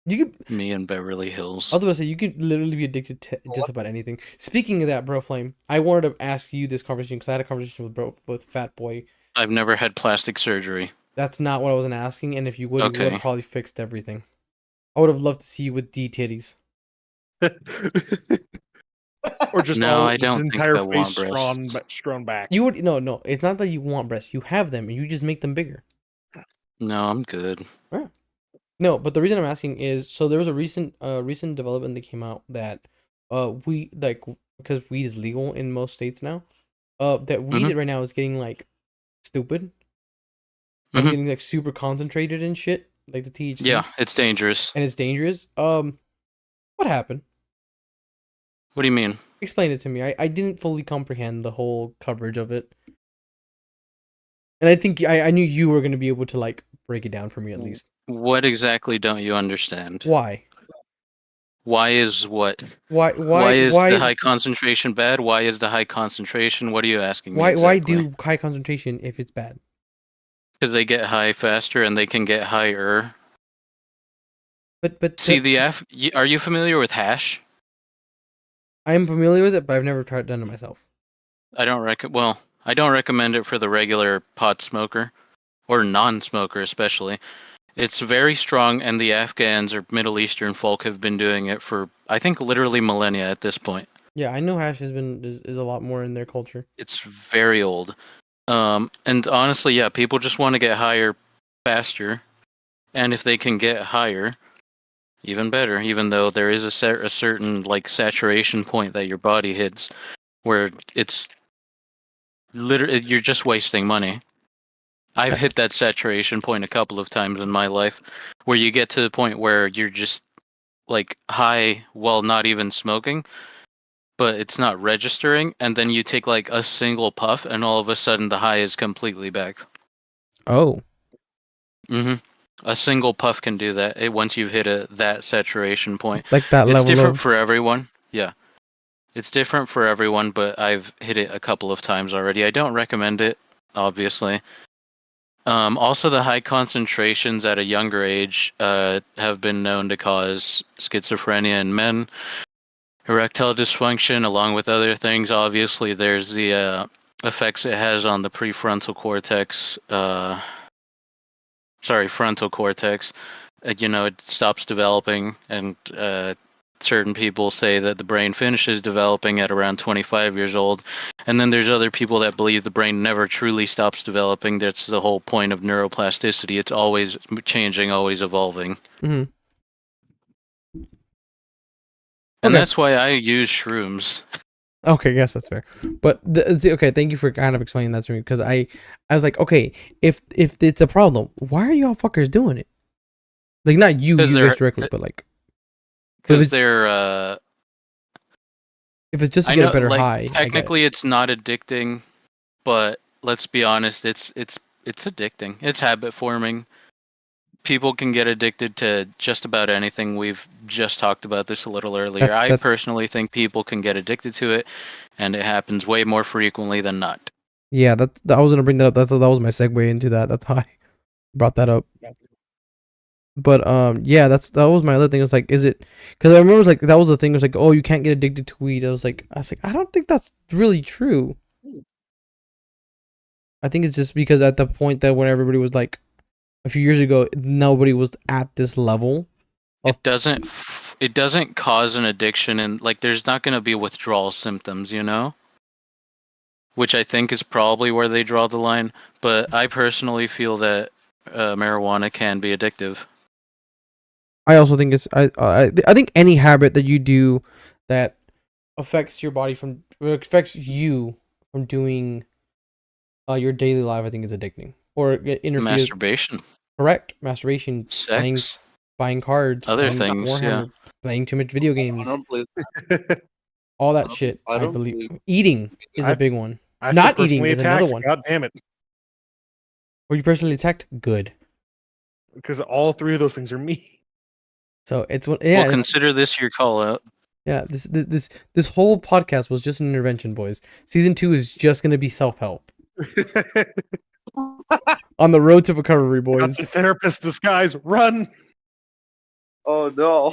You could, Me and Beverly Hills. I was gonna say, you could literally be addicted to just about anything. Speaking of that, Bro Flame, I wanted to ask you this conversation because I had a conversation with Fat Boy. I've never had plastic surgery. That's not what I wasn't asking, and if you would, you would Okay. have probably fixed everything. I would have loved to see you with D titties. Or just No, I just don't think entire I want face breasts. strawn back. You would no. It's not that you want breasts. You have them, and you just make them bigger. No, I'm good. No, but the reason I'm asking is so there was a recent development that came out that we like because weed is legal in most states now. That weed Mhm. right now is getting like stupid. Like, Mhm. getting like super concentrated and shit, like the THC. Yeah, it's dangerous. And it's dangerous. What happened? What do you mean? Explain it to me. I didn't fully comprehend the whole coverage of it. And I think I knew you were gonna be able to like break it down for me at least. What exactly don't you understand? Why? Why is what? Why is the high concentration bad? Why is the high concentration? What are you asking me? why exactly? do high concentration if it's bad? Because they get high faster and they can get higher. But See are you familiar with hash? I'm familiar with it, but I've never done it myself. I don't recommend it for the regular pot smoker or non-smoker especially. It's very strong, and the Afghans or Middle Eastern folk have been doing it for I think literally millennia at this point. Yeah, I know hash is a lot more in their culture. It's very old. And honestly, yeah, people just want to get higher faster, and if they can get higher, even better. Even though there is a certain like saturation point that your body hits, where it's literally you're just wasting money. I've hit that saturation point a couple of times in my life, where you get to the point where you're just like high while not even smoking, but it's not registering, and then you take like a single puff, and all of a sudden the high is completely back. Oh. A single puff can do that. Once you've hit that saturation point, Like that it's level different of for everyone. Yeah, it's different for everyone, but I've hit it a couple of times already. I don't recommend it obviously. Also, the high concentrations at a younger age have been known to cause schizophrenia in men, erectile dysfunction, along with other things. Obviously, there's the effects it has on the prefrontal cortex. Frontal cortex. It stops developing, and certain people say that the brain finishes developing at around 25 years old. And then there's other people that believe the brain never truly stops developing. That's the whole point of neuroplasticity. It's always changing, always evolving. Hmm. And Okay. that's why I use shrooms. Okay, yes, that's fair. But okay, thank you for kind of explaining that to me, because I was like, okay, if it's a problem, why are y'all fuckers doing it? Like, not you guys directly, but like, Because if it's just to I get know, a better like, high, technically it's not addicting, but let's be honest, it's addicting. It's habit forming. People can get addicted to just about anything. We've just talked about this a little earlier. I that's personally think people can get addicted to it, and it happens way more frequently than not. yeah. I was gonna bring that up. That was my segue into that. That's how I brought that up. But yeah, that was my other thing. It's like, is it? Because I remember it was like that was the thing. It was like, oh, you can't get addicted to weed. I was like, I don't think that's really true. I think it's just because at the point that when everybody was like, a few years ago, nobody was at this level. It doesn't cause an addiction, and like there's not going to be withdrawal symptoms, which I think is probably where they draw the line. But I personally feel that marijuana can be addictive. I also think it's I think any habit that you do that affects your body affects you from doing your daily life, I think is addicting, or it interferes. Masturbation, Correct. Masturbation, sex, buying cards, other playing things, yeah. Warhammer, playing too much video I games, don't believe. all that shit. I I don't believe believe. eating is I- a big one. I feel Not eating personally is another attacked. one. God damn it! Were you personally attacked? Good. Because all three of those things are me. So it's what. Well, Yeah. consider this your call out. Yeah, this whole podcast was just an intervention, boys. Season 2 is just gonna be self-help. On the road to recovery, Got boys. the therapist disguise. Run. Oh no!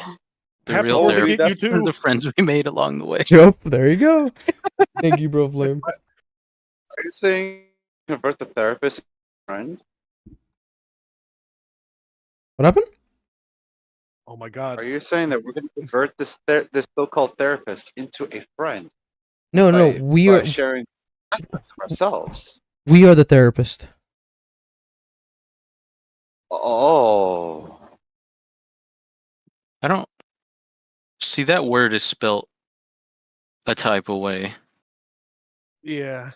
The Happy real birthday therapy. to you too. The friends we made along the way. Yup, there you go. Thank you, bro, Flame. Are you saying convert the therapist into a friend? What happened? Oh my god. Are you saying that we're going to convert this so-called therapist into a friend No, by, we by are sharing aspects of ourselves? we are the therapist. Oh, I don't see that word is spelt a type of way. Yeah.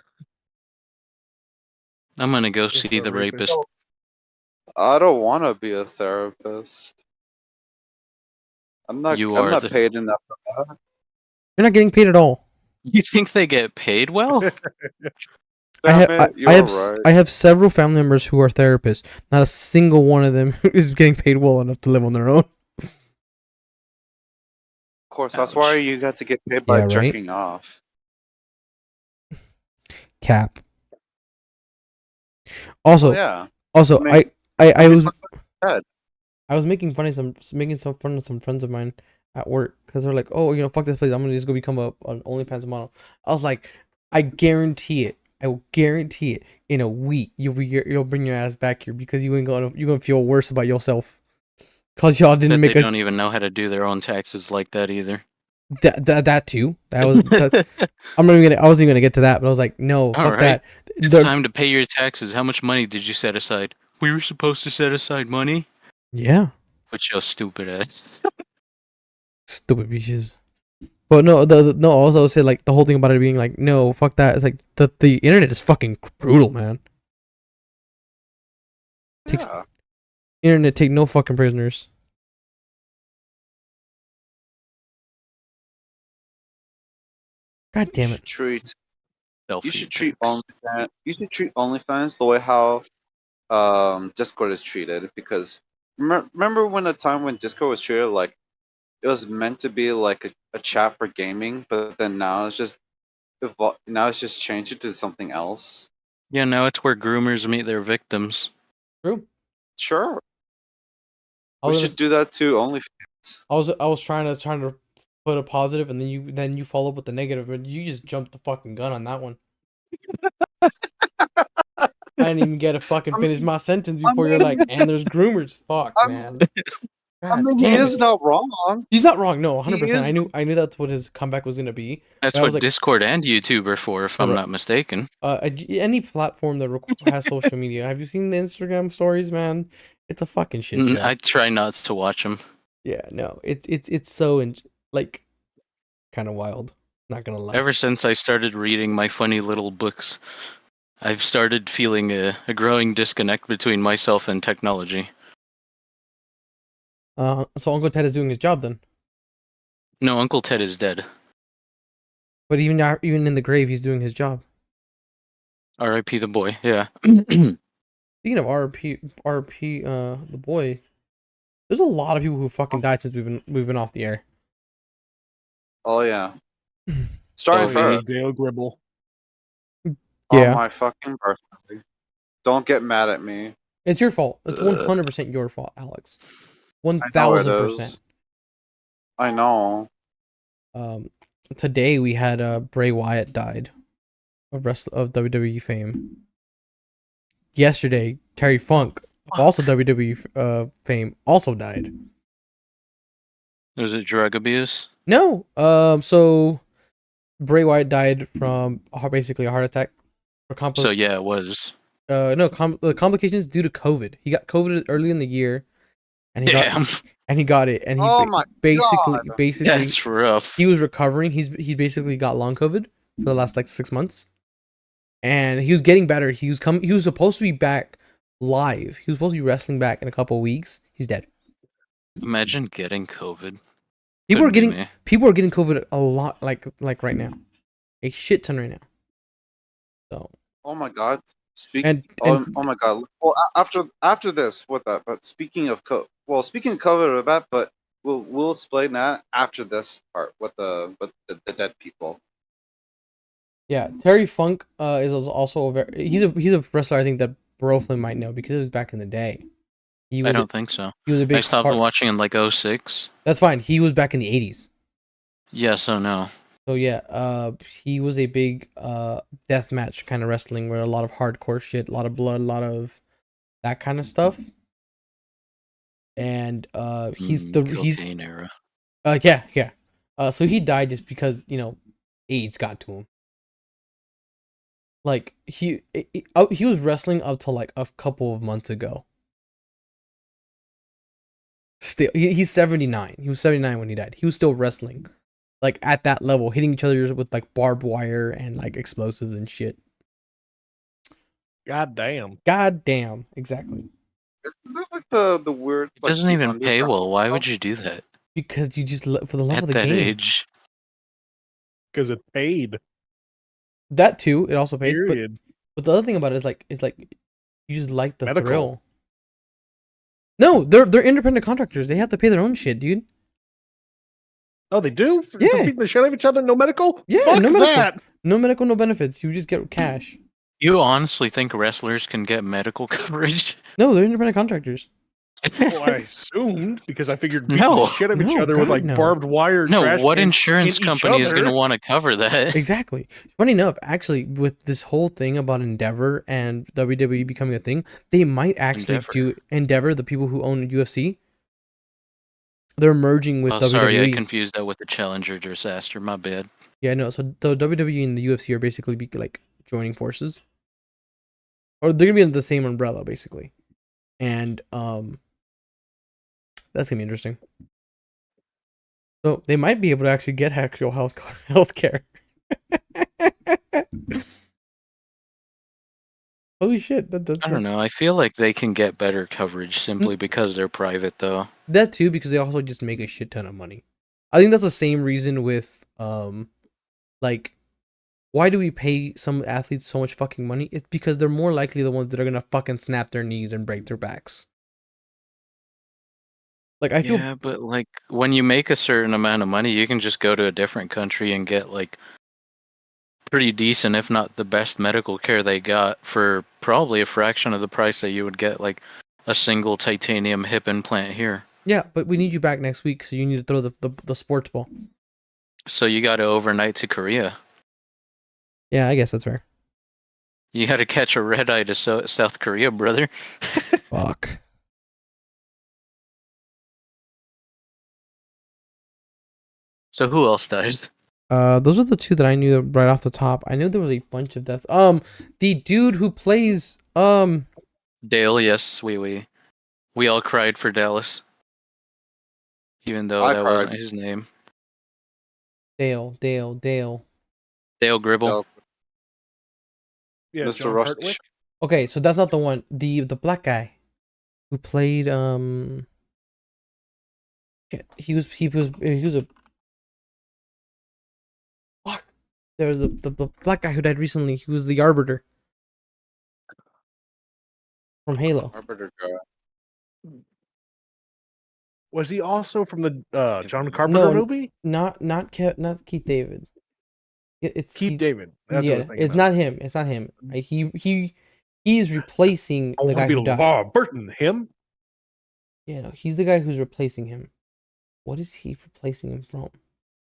I'm gonna go It's see a the rapist. rapist. I don't want to be a therapist. I'm not. You I'm are not the. paid enough for that. You're not getting paid at all. You think they get paid well? Damn it, you're right. I have several family members who are therapists. Not a single one of them is getting paid well enough to live on their own. Of course, that's why Ouch. you got to get paid by Yeah, right? jerking off. Cap. Also, Oh yeah. also, I mean, I was bad. I was making fun of some friends of mine at work because they're like, oh, fuck this place. I'm gonna just go become an OnlyFans model. I was like, I guarantee it. I will guarantee it. In a week, you'll bring your ass back here because you're gonna feel worse about yourself because y'all didn't Bet make they a don't even know how to do their own taxes like that either. that too. I wasn't even gonna get to that, but I was like, no, All fuck right. that. It's The- time to pay your taxes. How much money did you set aside? We were supposed to set aside money. Yeah, But your stupid ass. stupid bitches. But no, no. Also, say like the whole thing about it being like, no, fuck that. It's like the internet is fucking brutal, man. Takes Yeah. internet take no fucking prisoners. God damn it. You should treat OnlyFans. You should treat OnlyFans the way how Discord is treated, because remember when the time when Discord was treated like it was meant to be like a chat for gaming, but then now it's just changed it to something else. Yeah, now it's where groomers meet their victims. True. Sure. I We was should do that too. Only. I was trying to put a positive, and then you follow up with the negative, and you just jumped the fucking gun on that one. I didn't even get to fucking finish my sentence I before you're mean, like, and there's groomers. Fuck, I man. I God mean, he damn is it. not wrong. He's not wrong. No, He 100%. is. I knew that's what his comeback was gonna be. That's I was what like, Discord and YouTube are for, if I'm Correct. not mistaken. Any platform that has social media. Have you seen the Instagram stories, man? It's a fucking shit show. I try not to watch them. Yeah, no, it's so like kind of wild. Not gonna lie. Ever since I started reading my funny little books, I've started feeling a growing disconnect between myself and technology. So Uncle Ted is doing his job then. No, Uncle Ted is dead. But even in the grave, he's doing his job. R.I.P. the boy. Yeah. Speaking of RP, the boy, there's a lot of people who fucking died since we've been off the air. Oh yeah. Starting Oh, yeah. first. Dale Gribble. Yeah. On my fucking birthday. Don't get mad at me. It's your fault. It's 100% your fault, Alex. I know it 1000%. is. I know. Today we had Bray Wyatt died of WWE fame. Yesterday, Terry Funk, of also WWE fame, also died. Was it drug abuse? No, so Bray Wyatt died from basically a heart attack. So yeah, it was. No, complications due to COVID. He got COVID early in the year, and he Damn. got it, and he Oh my basically That's rough. he was recovering. He basically got long COVID for the last like 6 months, and he was getting better. He was supposed to be back live. He was supposed to be wrestling back in a couple of weeks. He's dead. Imagine getting COVID. People are Couldn't be getting me. COVID a lot, like right now, a shit ton right now. So Oh my god. and oh my god. Well, after this, with that. But speaking of speaking of COVID with that, but we'll explain that after this part with the dead people. yeah, Terry Funk is also he's a wrestler I think that Broflin might know because it was back in the day. I don't think so. He was a big I stopped watching in like 06. That's fine. He was back in the 80s. Yes, oh no. So yeah, he was a big deathmatch kind of wrestling where a lot of hardcore shit, a lot of blood, a lot of that kind of stuff. And he's cocaine era. Yeah. So he died just because, age got to him. Like he was wrestling up to like a couple of months ago. Still, he's 79. He was 79 when he died. He was still wrestling, like at that level, hitting each other with like barbed wire and like explosives and shit. God damn. God damn. Exactly. Isn't that like the weird? It doesn't even pay well. Why would you do that? Because you just for the love At of the that game. age? Because it paid. That too. It also paid. Period. But the other thing about it is like you just like the Medical. thrill. No, they're independent contractors. They have to pay their own shit, dude. Oh, they do? For Yeah. beating the shit out of each other? No medical? Yeah, Fuck no medical. that. No medical, no benefits. You just get cash. You honestly think wrestlers can get medical coverage? No, they're independent contractors. Well, I assumed because I figured beating No. the shit out of each No, other with God, like no. barbed wire. No, trash what cans insurance in each company is other. going to want to cover that? Exactly. Funny enough, actually, with this whole thing about Endeavor and WWE becoming a thing, they might actually Endeavor. do Endeavor, the people who own UFC. They're merging with Oh, WWE. sorry, I confused that with the Challenger disaster. My bad. Yeah, no. So the WWE and the UFC are basically like joining forces, or they're gonna be under the same umbrella, basically. And that's gonna be interesting. So they might be able to actually get actual health care. Holy shit! That's I don't know. I feel like they can get better coverage simply because they're private, though. That too, because they also just make a shit ton of money. I think that's the same reason with like, why do we pay some athletes so much fucking money? It's because they're more likely the ones that are gonna fucking snap their knees and break their backs. Like I feel Yeah, but like when you make a certain amount of money, you can just go to a different country and get like pretty decent, if not the best medical care they got for probably a fraction of the price that you would get like a single titanium hip implant here. Yeah, but we need you back next week, so you need to throw the sports ball. So you got to overnight to Korea. Yeah, I guess that's fair. You got to catch a red eye to South Korea, brother. Fuck. So who else dies? Those are the two that I knew right off the top. I knew there was a bunch of deaths. The dude who plays Dale, yes, we all cried for Dallas, even though that wasn't his name. Dale. Dale Gribble. Yeah, Mr. John Rush. Hartwick. Okay, so that's not the one. The black guy who played shit, he was a fuck. There was the black guy who died recently. He was the Arbiter from Halo. Arbiter guy. Was he also from the John Carpenter movie? Not Keith David. It's Keith David. That's what I yeah, was thinking it's of. not him. It's not him. He's replacing I the want guy to be who died. LeVar Burton. Him? Yeah, no, he's the guy who's replacing him. What is he replacing him from?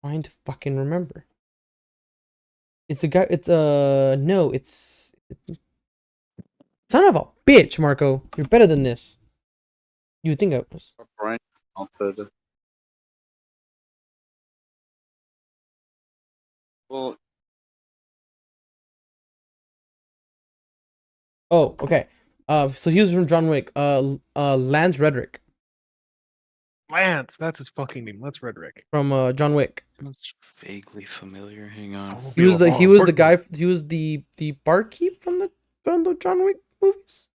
Trying to fucking remember. It's a guy. It's no. It's son of a bitch, Marco. You're better than this. You would think I was. Brian Alted. Well, Oh, okay. So he was from John Wick. Lance Redrick Lance. That's his fucking name. Lance Redrick. from John Wick. That's vaguely familiar. Hang on. He was the guy. He was the barkeep from the John Wick movies.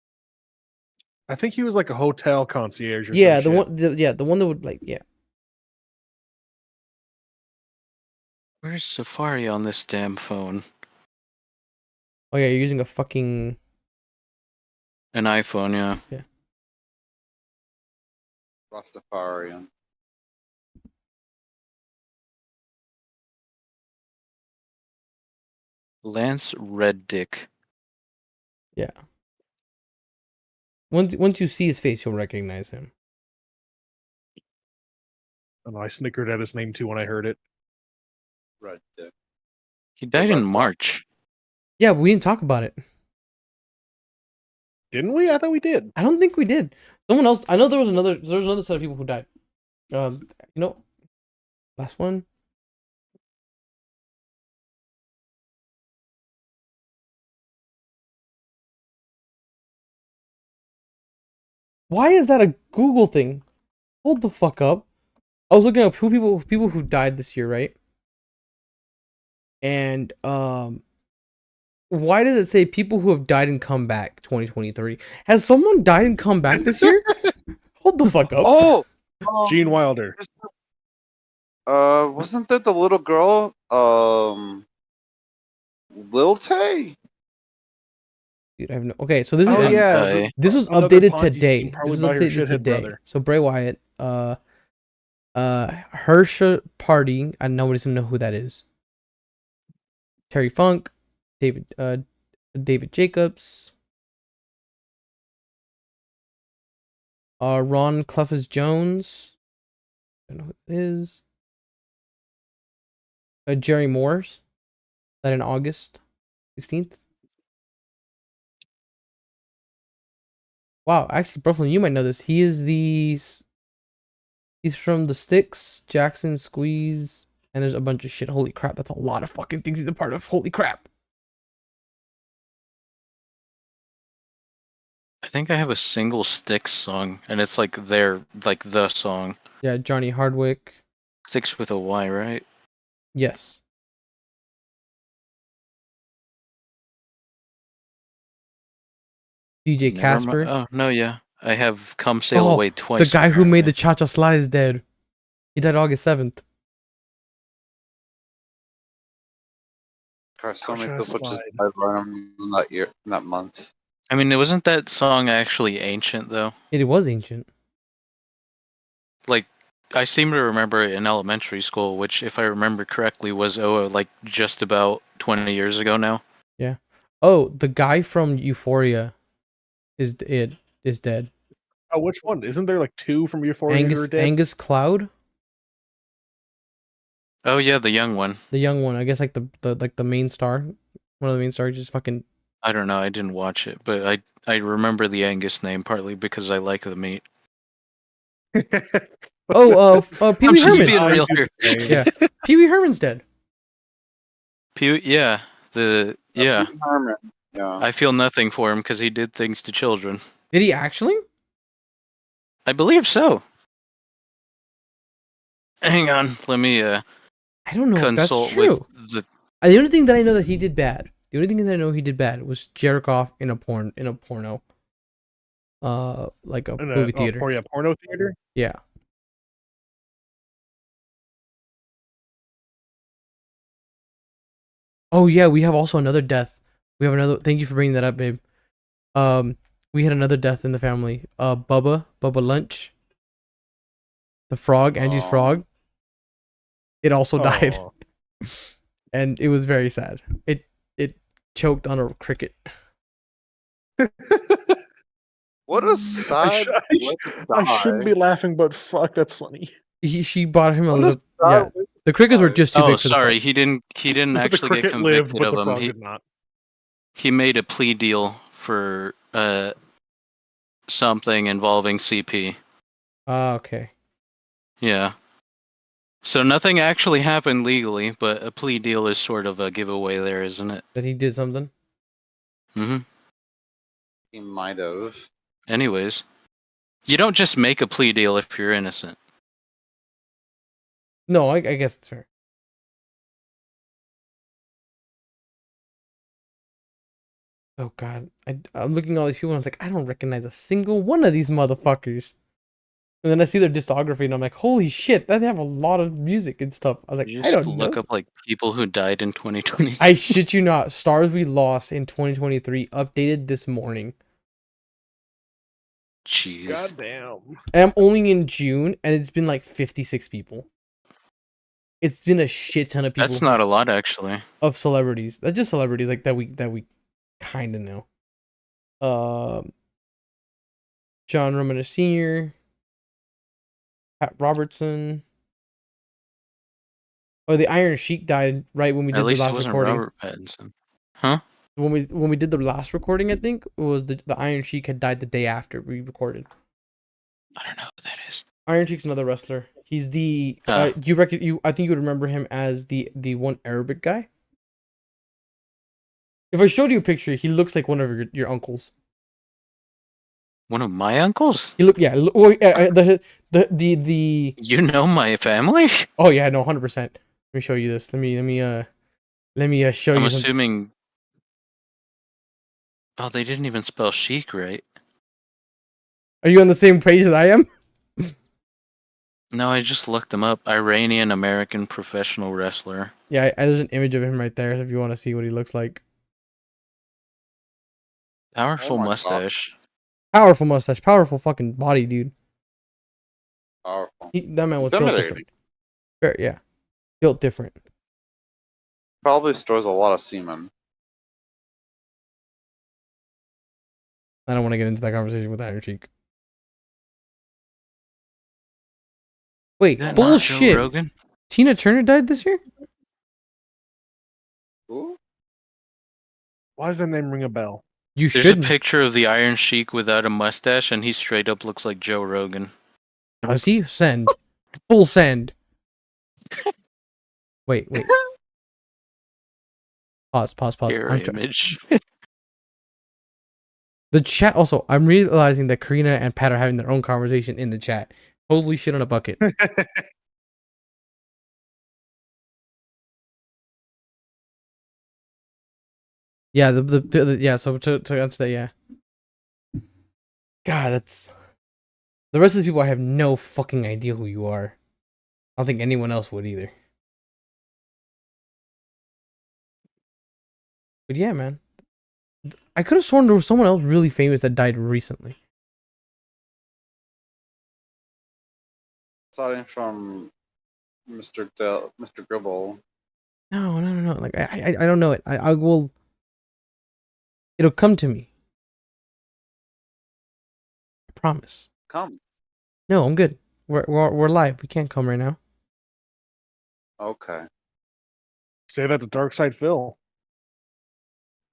I think he was like a hotel concierge. Or Yeah, some shit. the one that would like yeah. Where's Safari on this damn phone? Oh yeah, you're using a fucking An iPhone, yeah. Rastafarian. Lance Reddick. yeah. Once you see his face, you'll recognize him. And I snickered at his name too when I heard it. Red Dick. He died in March. Yeah, but we didn't talk about it. Didn't we? I thought we did. I don't think we did. Someone else. I know there was another set of people who died. Last one. Why is that a Google thing? Hold the fuck up. I was looking up people who died this year, right? And why does it say people who have died and come back 2023? Has someone died and come back this year? Hold the fuck up. Oh, Gene Wilder. wasn't that the little girl? Lil Tay. Dude, I have no. Okay, so this is Oh yeah. this was Another updated Ponzi today. scheme, probably This was by her updated shithead today. brother. So Bray Wyatt, Hersha Party. I nobody's gonna know who that is. Terry Funk, David Jacobs, Ron Clefus Jones. I don't know who it is. Jerry Morse. That in August 16th. Wow, actually, Brooklyn, you might know this. He's from the Sticks, Jackson, Squeeze, and there's a bunch of shit. Holy crap, that's a lot of fucking things he's a part of. Holy crap. I think I have a single Styx song, and it's like the song. Yeah, Johnny Hardwick. Styx with a Y, right? Yes. DJ Never Casper. Oh no, yeah. I have Come Sail Away The twice. guy who made the apparently. Cha-Cha Slide is dead. He died August 7th. Gosh, so many Gosh, people just slide. died random that year, that month. I mean, it wasn't that song actually ancient though. It was ancient. Like, I seem to remember it in elementary school, which, if I remember correctly, was like just about 20 years ago now. Yeah. Oh, the guy from Euphoria is dead. Oh, which one? Isn't there like 2 from Euphoria who are dead? Angus Cloud, Oh yeah, the young one. the young one. I guess like the main star, one of the main stars, just fucking. I don't know. I didn't watch it, but I remember the Angus name partly because I like the meat. Oh, Pee I'm Wee just Herman. being real do here. the same. Yeah, Pee Wee Herman's dead. Yeah, yeah. Herman. Yeah. I feel nothing for him because he did things to children. Did he actually? I believe so. Hang on, let me I don't know consult if that's true. with the. The only thing that I know that he did bad. The only thing that I know he did bad was jerk off in a porno. Like a movie theater. Oh, yeah, porno theater. Yeah. Oh yeah, we have also another death. We have another. Thank you for bringing that up, babe. We had another death in the family. Bubba Lunch, the frog, Angie's frog. It also died, and it was very sad. It choked on a cricket. What a sad. I shouldn't be laughing, but fuck, that's funny. She bought him a What a little. sad Yeah, way to the crickets were just too Oh, big for sorry, the he didn't The actually get cricket lived, convicted but of the them. frog did not. He made a plea deal for something involving CP. Okay. Yeah. So nothing actually happened legally, but a plea deal is sort of a giveaway there, isn't it? That he did something. Mm-hmm. He might have. Anyways, you don't just make a plea deal if you're innocent. No, I guess it's fair. Oh god, I'm looking at all these people and I was like, I don't recognize a single one of these motherfuckers. And then I see their discography and I'm like, holy shit, they have a lot of music and stuff. I was like, You I just don't look know. up like people who died in 2020. I shit you not. Stars we lost in 2023 updated this morning. Jeez. Goddamn. And I'm only in June and it's been like 56 people. It's been a shit ton of people. That's not a lot, actually. Of celebrities. That's just celebrities like that we kind of know. John Romita Sr., Pat Robertson. Oh, the Iron Sheik died right when we did At least the it last wasn't recording. Robert Pattinson. Huh? When we did the last recording, I think it was the Iron Sheik had died the day after we recorded. I don't know who that is. Iron Sheik's another wrestler. He's the I think you would remember him as the one Arabic guy. If I showed you a picture, he looks like one of your uncles. One of my uncles? He look the You know my family? Oh yeah, no, 100%. Let me show you this. Let me show you. I'm assuming. Oh, they didn't even spell chic right. Are you on the same page as I am? No, I just looked him up. Iranian American professional wrestler. Yeah, there's an image of him right there if you want to see what he looks like. Powerful Oh my mustache. Powerful mustache, powerful fucking body, dude. Powerful. That man was built Intimidating. different. Yeah, built different. Probably stores a lot of semen. I don't want to get into that conversation with Iron Cheek. Wait, Is that not Joe bullshit. Rogan? Tina Turner died this year? Ooh. Why does that name ring a bell? You There's should. a picture of the Iron Sheik without a mustache, and he straight up looks like Joe Rogan. Oh, see? Send. Full send. Wait. Pause. Your image. The chat also, I'm realizing that Karina and Pat are having their own conversation in the chat. Holy shit on a bucket. Yeah, yeah, so to answer that, yeah. God, that's the rest of the people I have no fucking idea who you are. I don't think anyone else would either. But yeah, man. I could have sworn there was someone else really famous that died recently. Starting from Mr. Mr. Gribble. No. Like I don't know it. I will. It'll come to me. I promise. Come. No, I'm good. We're live. We can't come right now. Okay. Say that to Dark Side Phil.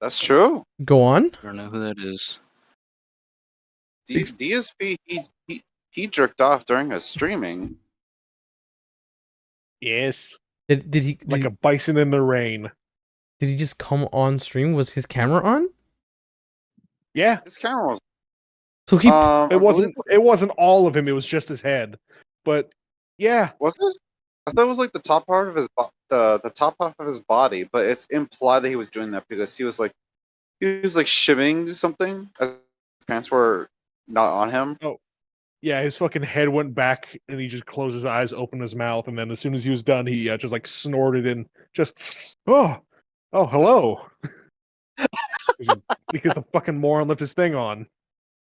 That's true. Go on. I don't know who that is. DSP, he jerked off during his streaming. Yes. Did he Like a bison in the rain. did he just come on stream? Was his camera on? Yeah. His camera was. So he It wasn't all of him, it was just his head. But yeah. Was it? I thought it was like the top part of his the top half of his body, but it's implied that he was doing that because he was like shimming something. His pants were not on him. Oh. Yeah, his fucking head went back and he just closed his eyes, opened his mouth, and then as soon as he was done, he just like snorted and just hello. Because the fucking moron left his thing on.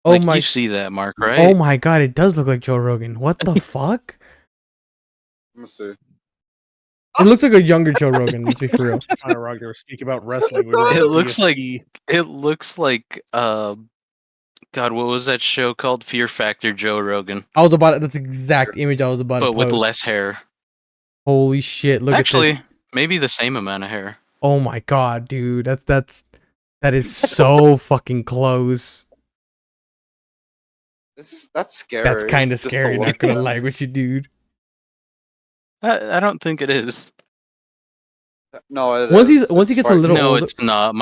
Oh Like, my you see that, Mark, right? Oh my god, it does look like Joe Rogan. What the fuck? Let me see. It looks like a younger Joe Rogan, let's be for real. Trying to rock, they were speaking about wrestling. It looks like DSP. God, what was that show called? Fear Factor Joe Rogan, That's the exact image I was about to but with post. less hair. Holy shit, look at Actually, this. maybe the same amount of hair. Oh my god, dude. That is so fucking close. That's scary. That's kind of just to scary, look not gonna at. lie with you, dude. I don't think it is. No, it Once is. he gets a quite- little No, older. it's not.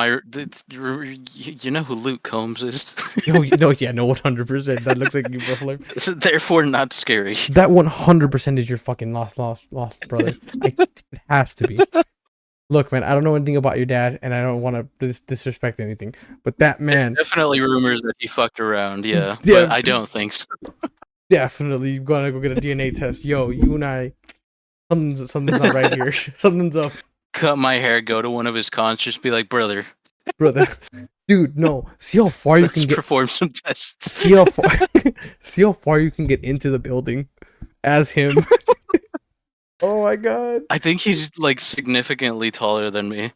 You know who Luke Combs is. Oh, no, yeah, no, 100%. That looks like you, bro. So therefore, not scary. That 100% is your fucking lost, brother. It has to be. Look, man, I don't know anything about your dad, and I don't want to disrespect anything, but that man, Definitely rumors that he fucked around. Yeah, Yeah. but I don't think so. definitely gonna go get a DNA test. Yo, you and I, something's not right here. Something's up, Cut my hair, go to one of his cons, just be like, brother, brother. Dude, no. See how far you let's can get. perform some tests. See how far. See how far you can get into the building, as him. Oh my god. I think he's like significantly taller than me.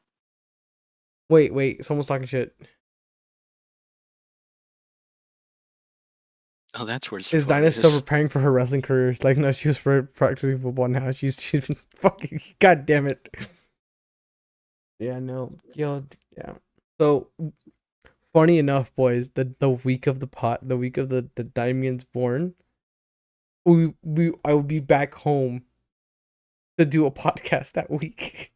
Wait. Someone's talking shit. Oh, that's where it's. Is Dinah still preparing for her wrestling career? It's like, no, she was practicing football now. She's been fucking. God damn it. Yeah, no. Yo, yeah. So, funny enough, boys, the week of the week of the Damien's born, I will be back home to do a podcast that week.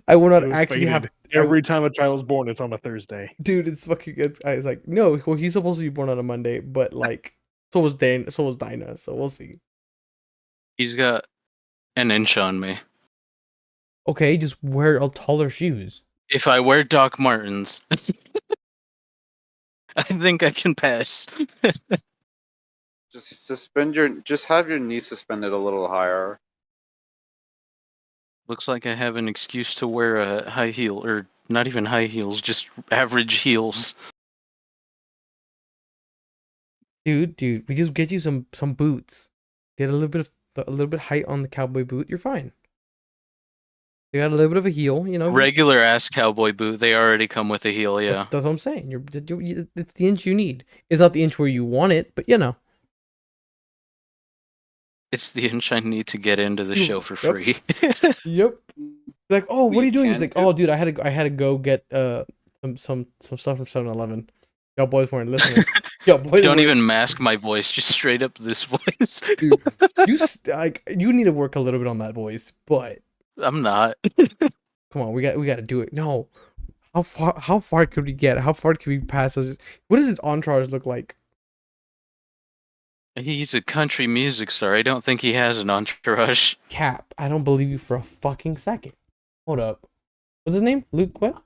I will not It was actually fated. have Every time a child's born, it's on a Thursday. Dude, it's fucking good. I was like, no, well, he's supposed to be born on a Monday, but like, so was Dinah, so we'll see. He's got an inch on me. Okay, just wear taller shoes. If I wear Doc Martens, I think I can pass. Just have your knee suspended a little higher. Looks like I have an excuse to wear a high heel, or not even high heels, just average heels. Dude, we just get you some boots. Get a little bit height on the cowboy boot. You're fine. You got a little bit of a heel, you know. Regular ass cowboy boot, they already come with a heel, yeah. That's what I'm saying. It's the inch you need. It's not the inch where you want it, but you know. It's the inch I need to get into the show for free. Yep. Like, oh, what are you doing? He's can like, do. oh, dude, I had to go get some stuff from 7-Eleven. Y'all boys weren't listening. Y'all boys Don't weren't- even mask my voice, just straight up this voice. Dude, you need to work a little bit on that voice, but I'm not. come on, we got to do it. No, how far could we get? How far could we pass? What does his entourage look like? He's a country music star. I don't think he has an entourage. Cap, I don't believe you for a fucking second. Hold up, what's his name? Luke what?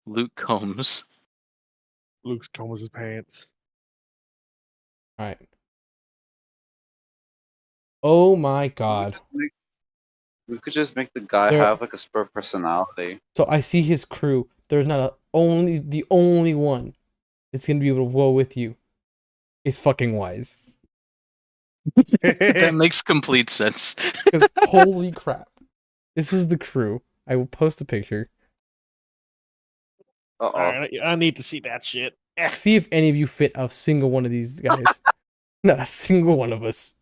Luke Combs. Luke's Thomas's pants. All right. Oh my god. We could just make the guy There- have like a spur personality. So I see his crew. There's not the only one that's gonna be able to roll with you is fucking Wise. That makes complete sense. Because holy crap, this is the crew. I will post a picture. Uh All oh. right, I need to see that shit. See if any of you fit a single one of these guys. Not a single one of us.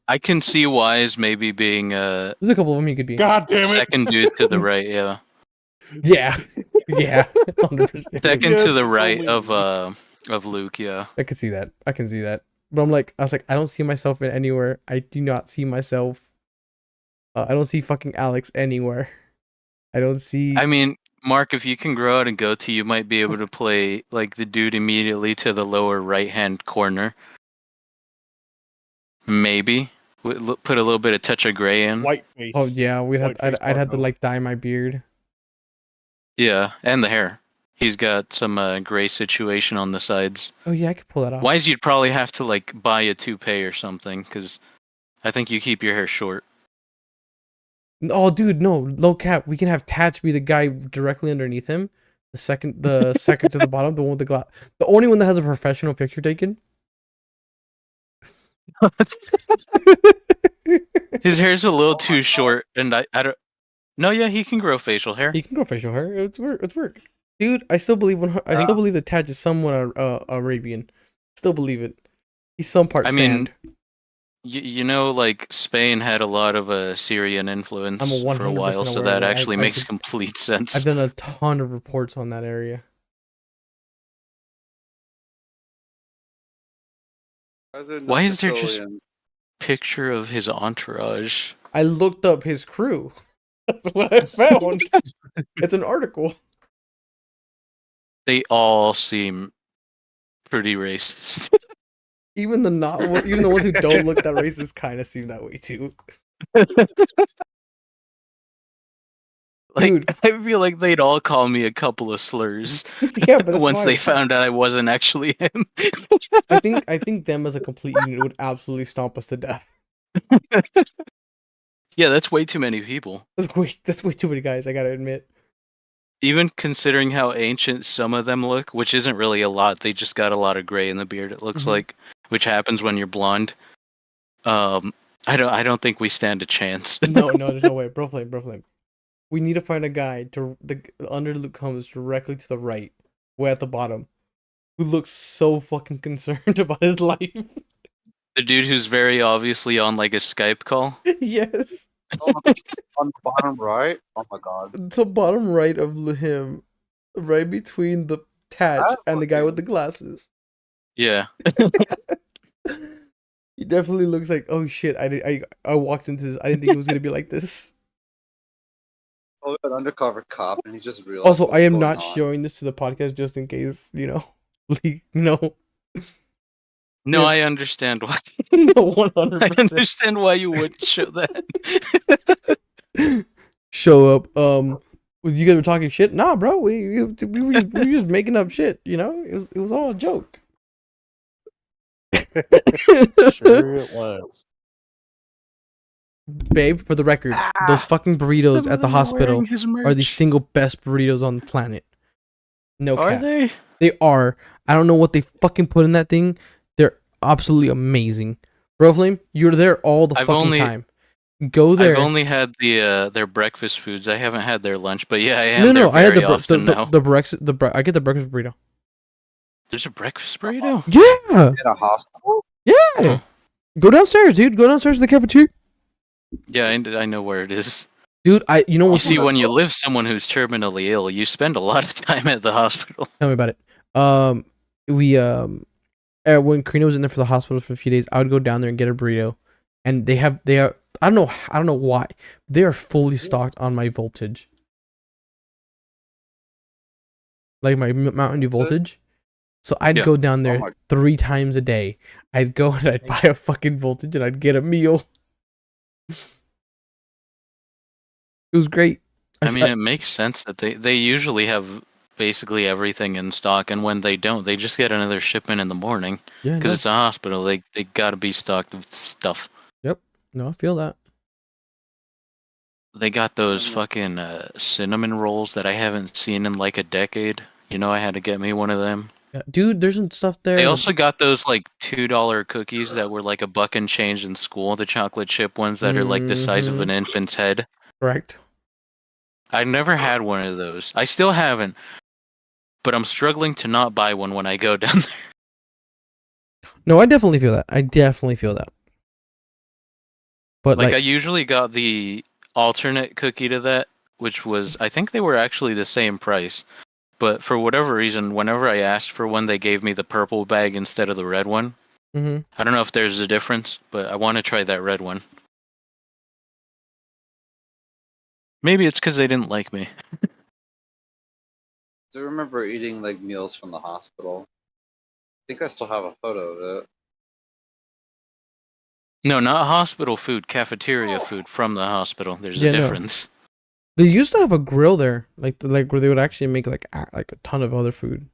I can see Wise maybe being There's a couple of them you could be. God damn it! second dude to the right. Yeah, Yeah, yeah, 100%. second Yes, to the right only- of Luke. Yeah. I can see that. I can see that. But I was like, I don't see myself in anywhere. I do not see myself. I don't see fucking Alex anywhere. I don't see. I mean, Mark, if you can grow out a goatee, you might be able to play like the dude immediately to the lower right-hand corner. Maybe put a little bit of touch of gray in. White face. Oh yeah, I'd have to like dye my beard. Yeah, and the hair. He's got some gray situation on the sides. Oh yeah, I could pull that off. Wise, you'd probably have to like buy a toupee or something, because I think you keep your hair short. Oh dude, no, low cap. We can have Tatch be the guy directly underneath him. The second to the bottom, the one with the glass. The only one that has a professional picture taken. His hair's a little too short, and I don't. No, yeah, he can grow facial hair. He can grow facial hair. It's work. Dude, I still believe still believe that Tatch is somewhat Arabian. Still believe it. He's some part I mean, sand. you know, like Spain had a lot of Syrian influence I'm a for a 100% while, so aware that of that. actually I've makes complete sense. I've done a ton of reports on that area. Why is there just picture of his entourage? I looked up his crew. That's what I found. It's an article. They all seem pretty racist. Even the ones who don't look that racist kind of seem that way too. Like, Dude. I feel like they'd all call me a couple of slurs Yeah, but that's once they fine. found out I wasn't actually him. I think them as a complete unit would absolutely stomp us to death. Yeah, that's way too many people. That's way too many guys, I gotta admit. Even considering how ancient some of them look, which isn't really a lot, they just got a lot of gray in the beard, it looks Mhm. like, which happens when you're blonde. I don't think we stand a chance. No, there's no way. Bro flame. We need to find a guy the under Luke comes directly to the right, way at the bottom, who looks so fucking concerned about his life. The dude who's very obviously on like a Skype call. Yes. On the bottom right. Oh my god. To bottom right of him, right between the Tatch and the guy with the glasses. Yeah. He definitely looks like, oh shit, I walked into this, I didn't think it was gonna be like this. Oh, an undercover cop, and he just realized. Also, I am what's not going on. showing this to the podcast just in case, no. No, Yeah. I understand why. No, I 100%. understand why you wouldn't show that. Show up, you guys were talking shit? Nah, bro, we were just making up shit, it was all a joke. Sure it was. Babe, for the record, those fucking burritos Some at of the them are hospital wearing his are the merch. single best burritos on the planet. No Are cap. they? They are. I don't know what they fucking put in that thing. They're absolutely amazing. Bro Flame, you're there all the fucking time. Go there. I've only had their breakfast foods. I haven't had their lunch, but yeah, I am No, there I had very often now. I get the breakfast burrito. There's a breakfast burrito? Yeah. In a hospital? Yeah. Go downstairs, dude. Go downstairs to the cafeteria. Yeah, I know where it is. Dude, you know You what? see, when you live someone who's terminally ill, you spend a lot of time at the hospital. Tell me about it. When Karina was in there for the hospital for a few days, I would go down there and get a burrito, and they are. I don't know why they are fully stocked on my voltage, like my Mountain Dew voltage. So I'd go down there 3 times a day. I'd go and I'd buy a fucking voltage and I'd get a meal. It was great. I mean, it makes sense that they usually have basically everything in stock, and when they don't, they just get another shipment in the morning because it's a hospital. They gotta be stocked with stuff. Yep. No, I feel that. They got those fucking cinnamon rolls that I haven't seen in like a decade. You know, I had to get me one of them. Yeah, dude, there's some stuff there. They also got those like $2 cookies that were like a buck and change in school. The chocolate chip ones that are like the size of an infant's head. Correct. I never had one of those. I still haven't, but I'm struggling to not buy one when I go down there. No, I definitely feel that. I definitely feel that. But Like I usually got the alternate cookie to that, which was I think they were actually the same price. But for whatever reason, whenever I asked for one, they gave me the purple bag instead of the red one. mm-hmm. I don't know if there's a difference, but I want to try that red one. Maybe it's because they didn't like me. Do you remember eating like meals from the hospital? I think I still have a photo of it. No, not hospital food, cafeteria food from the hospital. There's Yeah, a no. difference. They used to have a grill there, like where they would actually make like a ton of other food.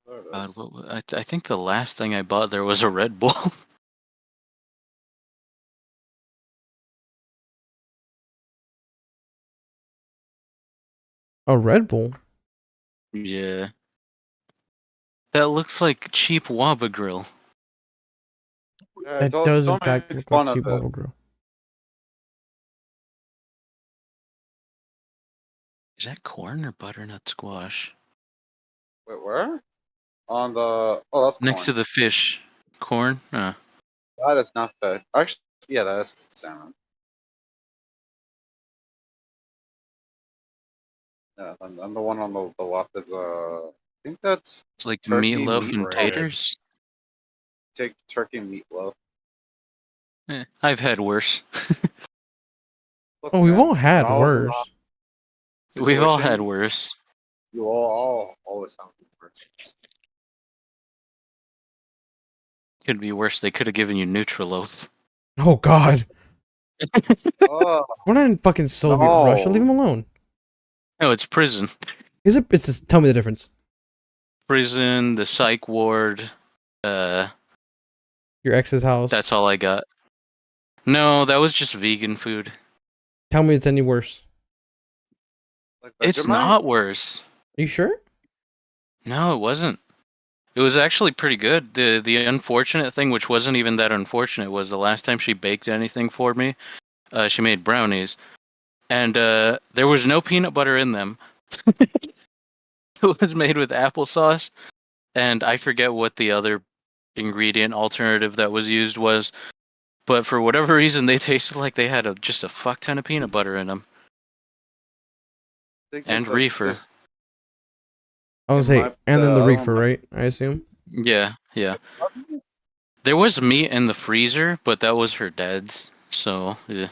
There it God, is. I think the last thing I bought there was a Red Bull. A Red Bull. Yeah. That looks like cheap Waba Grill. Yeah, That does in don't fact make look fun like of cheap it. Waffle Grill. Is that corn or butternut squash? Wait, where? On the that's Next to corn. the fish. Corn? That is not fish. Actually, yeah, that is salmon. Yeah, and the one on the left is I think that's It's like turkey meatloaf and meatloaf. taters. Take turkey meatloaf. I've had worse. Look, Oh, we've man, all had when I was in the worse. We've all had situation, worse. you all always have the worst. Could be worse. They could have given you Nutriloaf. Oh God, Oh we're not in fucking Soviet Russia. Leave him alone. No, it's prison. Is it? It's just, tell me the difference. Prison, the psych ward. Your ex's house. That's all I got. No, that was just vegan food. Tell me it's any worse. like It's Vegemite? not worse. Are you sure? No, it wasn't. It was actually pretty good. The unfortunate thing, which wasn't even that unfortunate, was the last time she baked anything for me, she made brownies, and there was no peanut butter in them. It was made with applesauce, and I forget what the other ingredient alternative that was used was, but for whatever reason, they tasted like they had just a fuck ton of peanut butter in them. Think And that reefer. this- I was in say, my- and then the I don't reefer, like- right? I assume. Yeah. There was meat in the freezer, but that was her dad's, so yeah.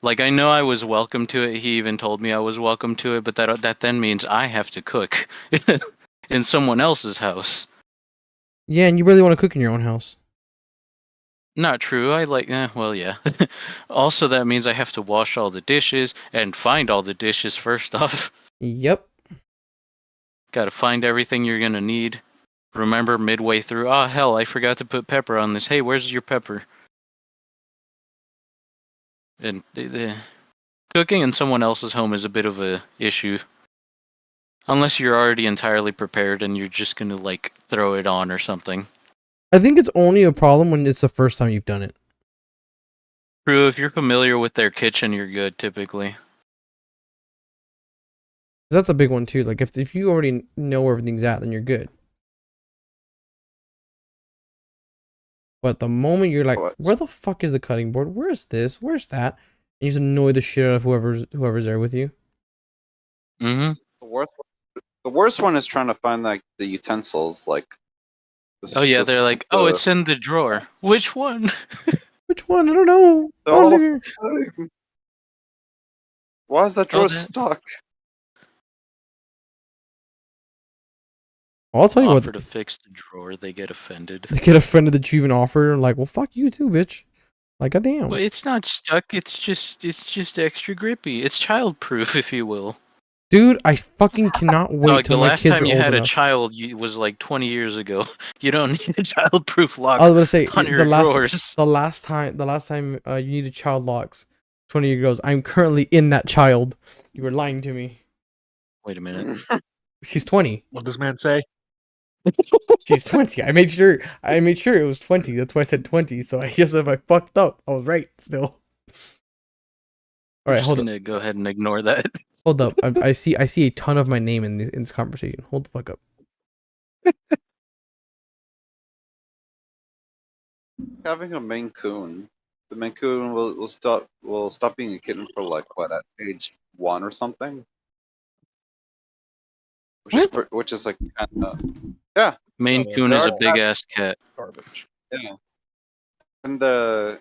Like, I know I was welcome to it. He even told me I was welcome to it, but that then means I have to cook in someone else's house. Yeah, and you really want to cook in your own house. Not true. Well, yeah. Also, that means I have to wash all the dishes and find all the dishes first off. Yep. Gotta find everything you're gonna need. Remember midway through, oh hell, I forgot to put pepper on this. Hey, where's your pepper? And cooking in someone else's home is a bit of a issue. Unless you're already entirely prepared and you're just gonna like throw it on or something. I think it's only a problem when it's the first time you've done it. True, if you're familiar with their kitchen, you're good typically. That's a big one too. Like if you already know where everything's at, then you're good. But the moment you're like, where the fuck is the cutting board? Where's this? Where's that? And you just annoy the shit out of whoever's there with you. Mm-hmm. The worst one is trying to find like the utensils, like. Oh yeah, they're like, oh, it's in the drawer. Which one? Which one? I don't know. Oh, why is that drawer that- stuck? I'll tell you what. Offer to fix the drawer, they get offended. They get offended that you even offer. Like, well, fuck you too, bitch. Like, goddamn. Well, it's not stuck. It's just extra grippy. It's childproof, if you will. Dude, I fucking cannot wait Like till the my last kids time are you old had a enough. child was like 20 years ago. You don't need a child-proof lock I was gonna say on your drawers. the last time you needed child locks. 20 years ago. I'm currently in that child. You were lying to me. Wait a minute. She's 20. What does man say? She's 20. I made sure it was 20. That's why I said 20. So I guess if I fucked up, I was right still. All I'm right, just hold up. gonna go ahead and ignore that. Hold up. I see a ton of my name in this conversation. Hold the fuck up. Having a Maine Coon. The Maine Coon will stop being a kitten for like what, at age 1 or something. Which is like yeah. Maine Oh, Coon there is are a big-ass cat. Garbage. Yeah. And a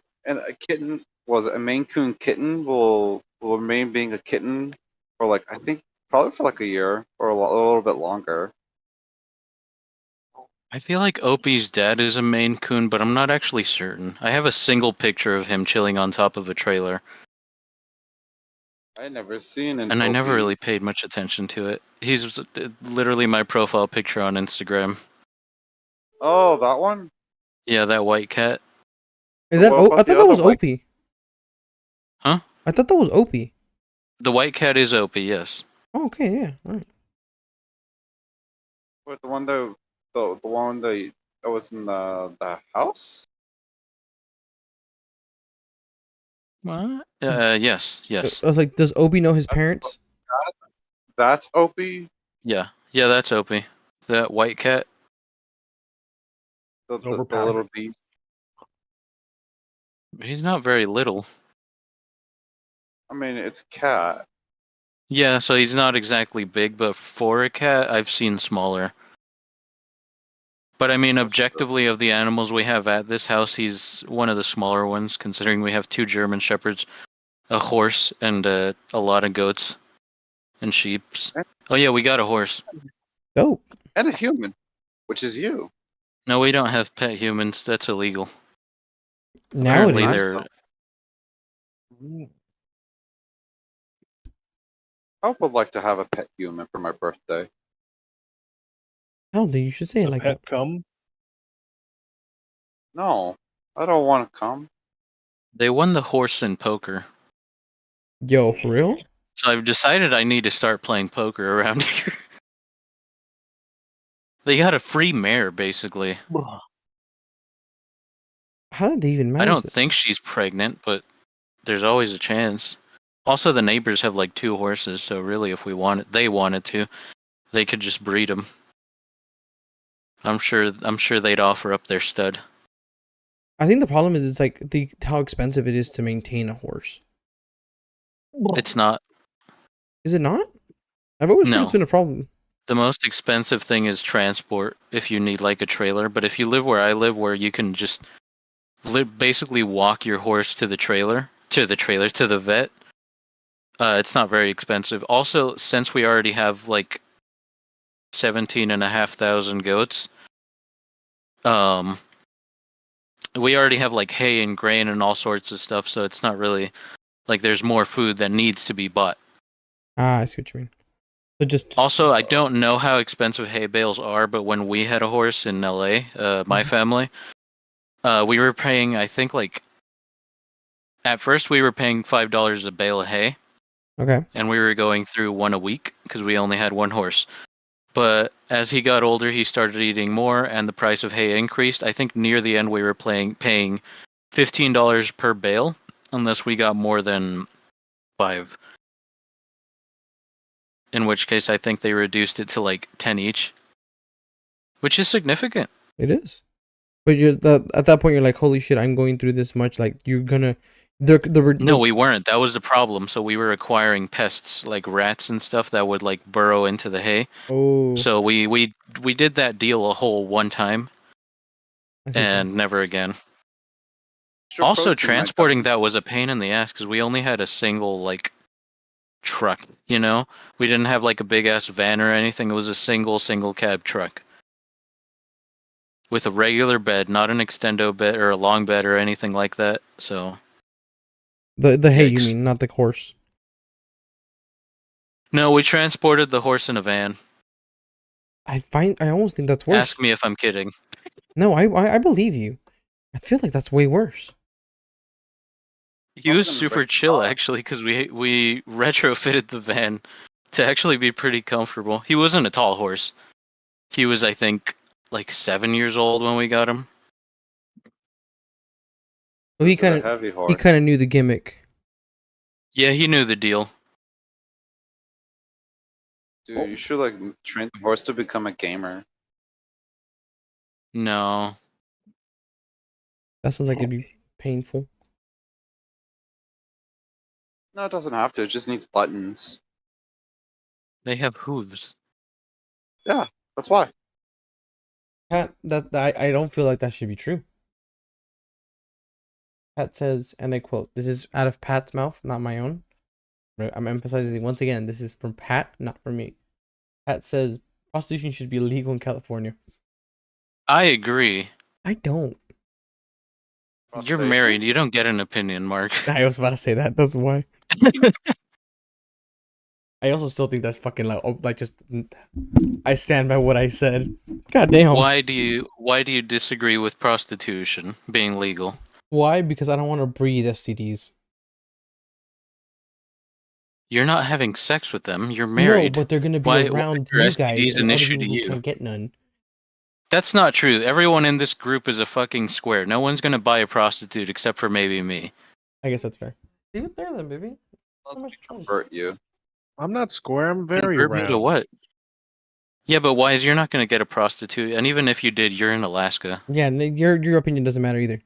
kitten was a Maine Coon kitten will remain being a kitten for like I think probably for like a year or a little bit longer. I feel like Opie's dad is a Maine Coon, but I'm not actually certain. I have a single picture of him chilling on top of a trailer, I never seen an and I never Opie. really paid much attention to it. He's literally my profile picture on Instagram. Oh, that one? Yeah, that white cat. Is that What I about thought the that other was white- Opie. Huh? I thought that was Opie. The white cat is Opie, yes. Oh, okay, yeah. All right. With the one that was in the house? What? Yes, yes. I was like, does Opie know his parents? That's Opie? Yeah, that's Opie. That white cat. The Overpowered. little beast. He's not very little. I mean, it's a cat. Yeah, so he's not exactly big, but for a cat, I've seen smaller. But I mean, That's true. objectively, of the animals we have at this house, he's one of the smaller ones, considering we have 2 German Shepherds, a horse, and a lot of goats and sheeps. Oh yeah, we got a horse. Dope. And a human, which is you. No, we don't have pet humans. That's illegal. Apparently, Nowadays, they're... I would like to have a pet human for my birthday. I don't think you should say it The like pet that. come. No, I don't want to come. They won the horse in poker. Yo, for real? So I've decided I need to start playing poker around here. They got a free mare, basically. How did they even I manage don't this? think she's pregnant, but there's always a chance. Also, the neighbors have like 2 horses, so really, if they wanted to, they could just breed them. I'm sure they'd offer up their stud. I think the problem is it's like how expensive it is to maintain a horse. It's not. Is it not? I've always heard No. it's been a problem. The most expensive thing is transport, if you need like a trailer. But if you live where I live, where you can just basically walk your horse to the vet, it's not very expensive. Also, since we already have like 17,500 goats, we already have like hay and grain and all sorts of stuff, so it's not really like there's more food that needs to be bought. Ah, I see what you mean. So just Also, I don't know how expensive hay bales are, but when we had a horse in LA, my family, we were paying, I think, like, at first we were paying $5 a bale of hay, okay. and we were going through one a week because we only had one horse. But as he got older, he started eating more, and the price of hay increased. I think near the end we were paying $15 per bale, unless we got more than 5. In which case, I think they reduced it to like 10 each, which is significant. It is. But at that point you're like, holy shit, I'm going through this much. Like you're gonna, No, we weren't. That was the problem. So we were acquiring pests like rats and stuff that would like burrow into the hay. Oh. So we did that deal a whole one time, I see. and never again. Extra Also, protein, transporting that was a pain in the ass because we only had a single like truck. You know, we didn't have like a big ass van or anything. It was a single cab truck with a regular bed, not an extendo bed or a long bed or anything like that. So The hay, you Yikes. mean, not the horse. No, we transported the horse in a van. I almost think that's worse. Ask me if I'm kidding. No, I believe you. I feel like that's way worse. He I'm was gonna super break chill the law. actually, because we retrofitted the van to actually be pretty comfortable. He wasn't a tall horse. He was, I think, like 7 years old when we got him. So he This is a kind heavy of horse. knew the gimmick. Yeah, he knew the deal. Dude, you should like train the horse to become a gamer. No, That sounds like it'd be painful. No, it doesn't have to. It just needs buttons. they have hooves. Yeah, that's why. Pat, I don't feel like that should be true. Pat says, and I quote, "This is out of Pat's mouth, not my own." I'm emphasizing once again, this is from Pat, not from me. Pat says prostitution should be illegal in California. I agree. I don't. You're Prostration? married. You don't get an opinion, Mark. I was about to say that. That's why. I also still think that's fucking like just. I stand by what I said. God damn. Why do you disagree with prostitution being legal? Why? Because I don't want to breathe STDs. You're not having sex with them. You're No, married. but they're gonna be Why around are you guys STDs and an other issue people to who you? can't get none. That's not true. Everyone in this group is a fucking square. No one's gonna buy a prostitute except for maybe me. I guess that's fair. Leave it there then, baby. Let's So much choice. convert you. I'm not square. I'm very Convert me to round. what? Yeah, but why is you're not gonna get a prostitute? And even if you did, you're in Alaska. Yeah, your opinion doesn't matter either.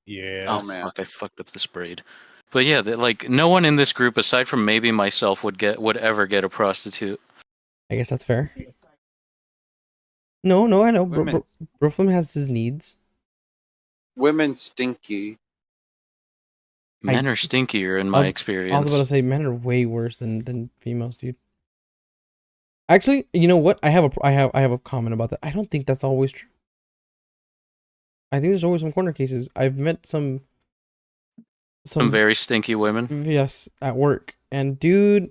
Yeah. Oh man. fuck! I fucked up this braid. But yeah, like no one in this group aside from maybe myself would ever get a prostitute. I guess that's fair. No, I know. Women, Brooklyn has his needs. women stinky. Men are stinkier in my I was experience. about to say men are way worse than females, dude. Actually, you know what? I have a comment about that. I don't think that's always true. I think there's always some corner cases. I've met some very stinky women. yes at work, and dude,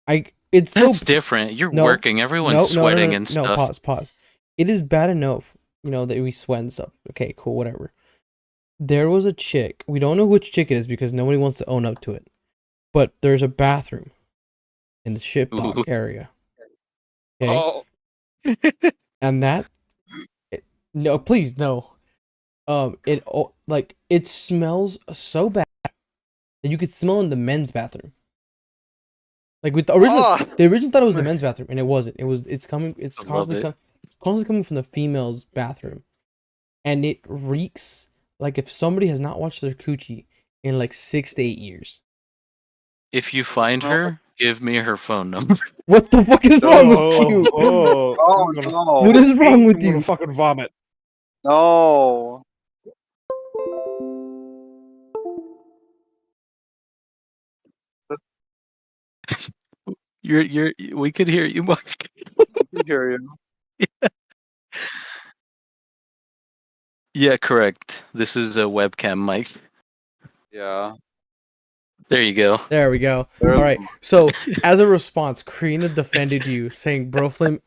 it's That's so different. You're No, working. Everyone's sweating and no, stuff. pause. It is bad enough, that we sweat and stuff. Okay, cool, whatever. There was a chick. We don't know which chick it is because nobody wants to own up to it. But there's a bathroom in the ship dock Ooh. area. Okay, Oh, and no, please no. It smells so bad that you could smell in the men's bathroom. Like with the original, oh. they originally thought it was the men's bathroom, and it wasn't. It's I love it. constantly coming from the female's bathroom, and it reeks like if somebody has not watched their coochie in like 6 to 8 years. If you find smell her, give me her phone number. What the fuck is wrong with Oh, you? oh, Oh I'm gonna, no! What is wrong with I'm gonna you? fucking vomit. No! We could hear you, Mark. I can hear you. Yeah, correct. This is a webcam mic. Yeah. There you go. There we go. There's All right. So as a response, Karina defended you, saying Broflame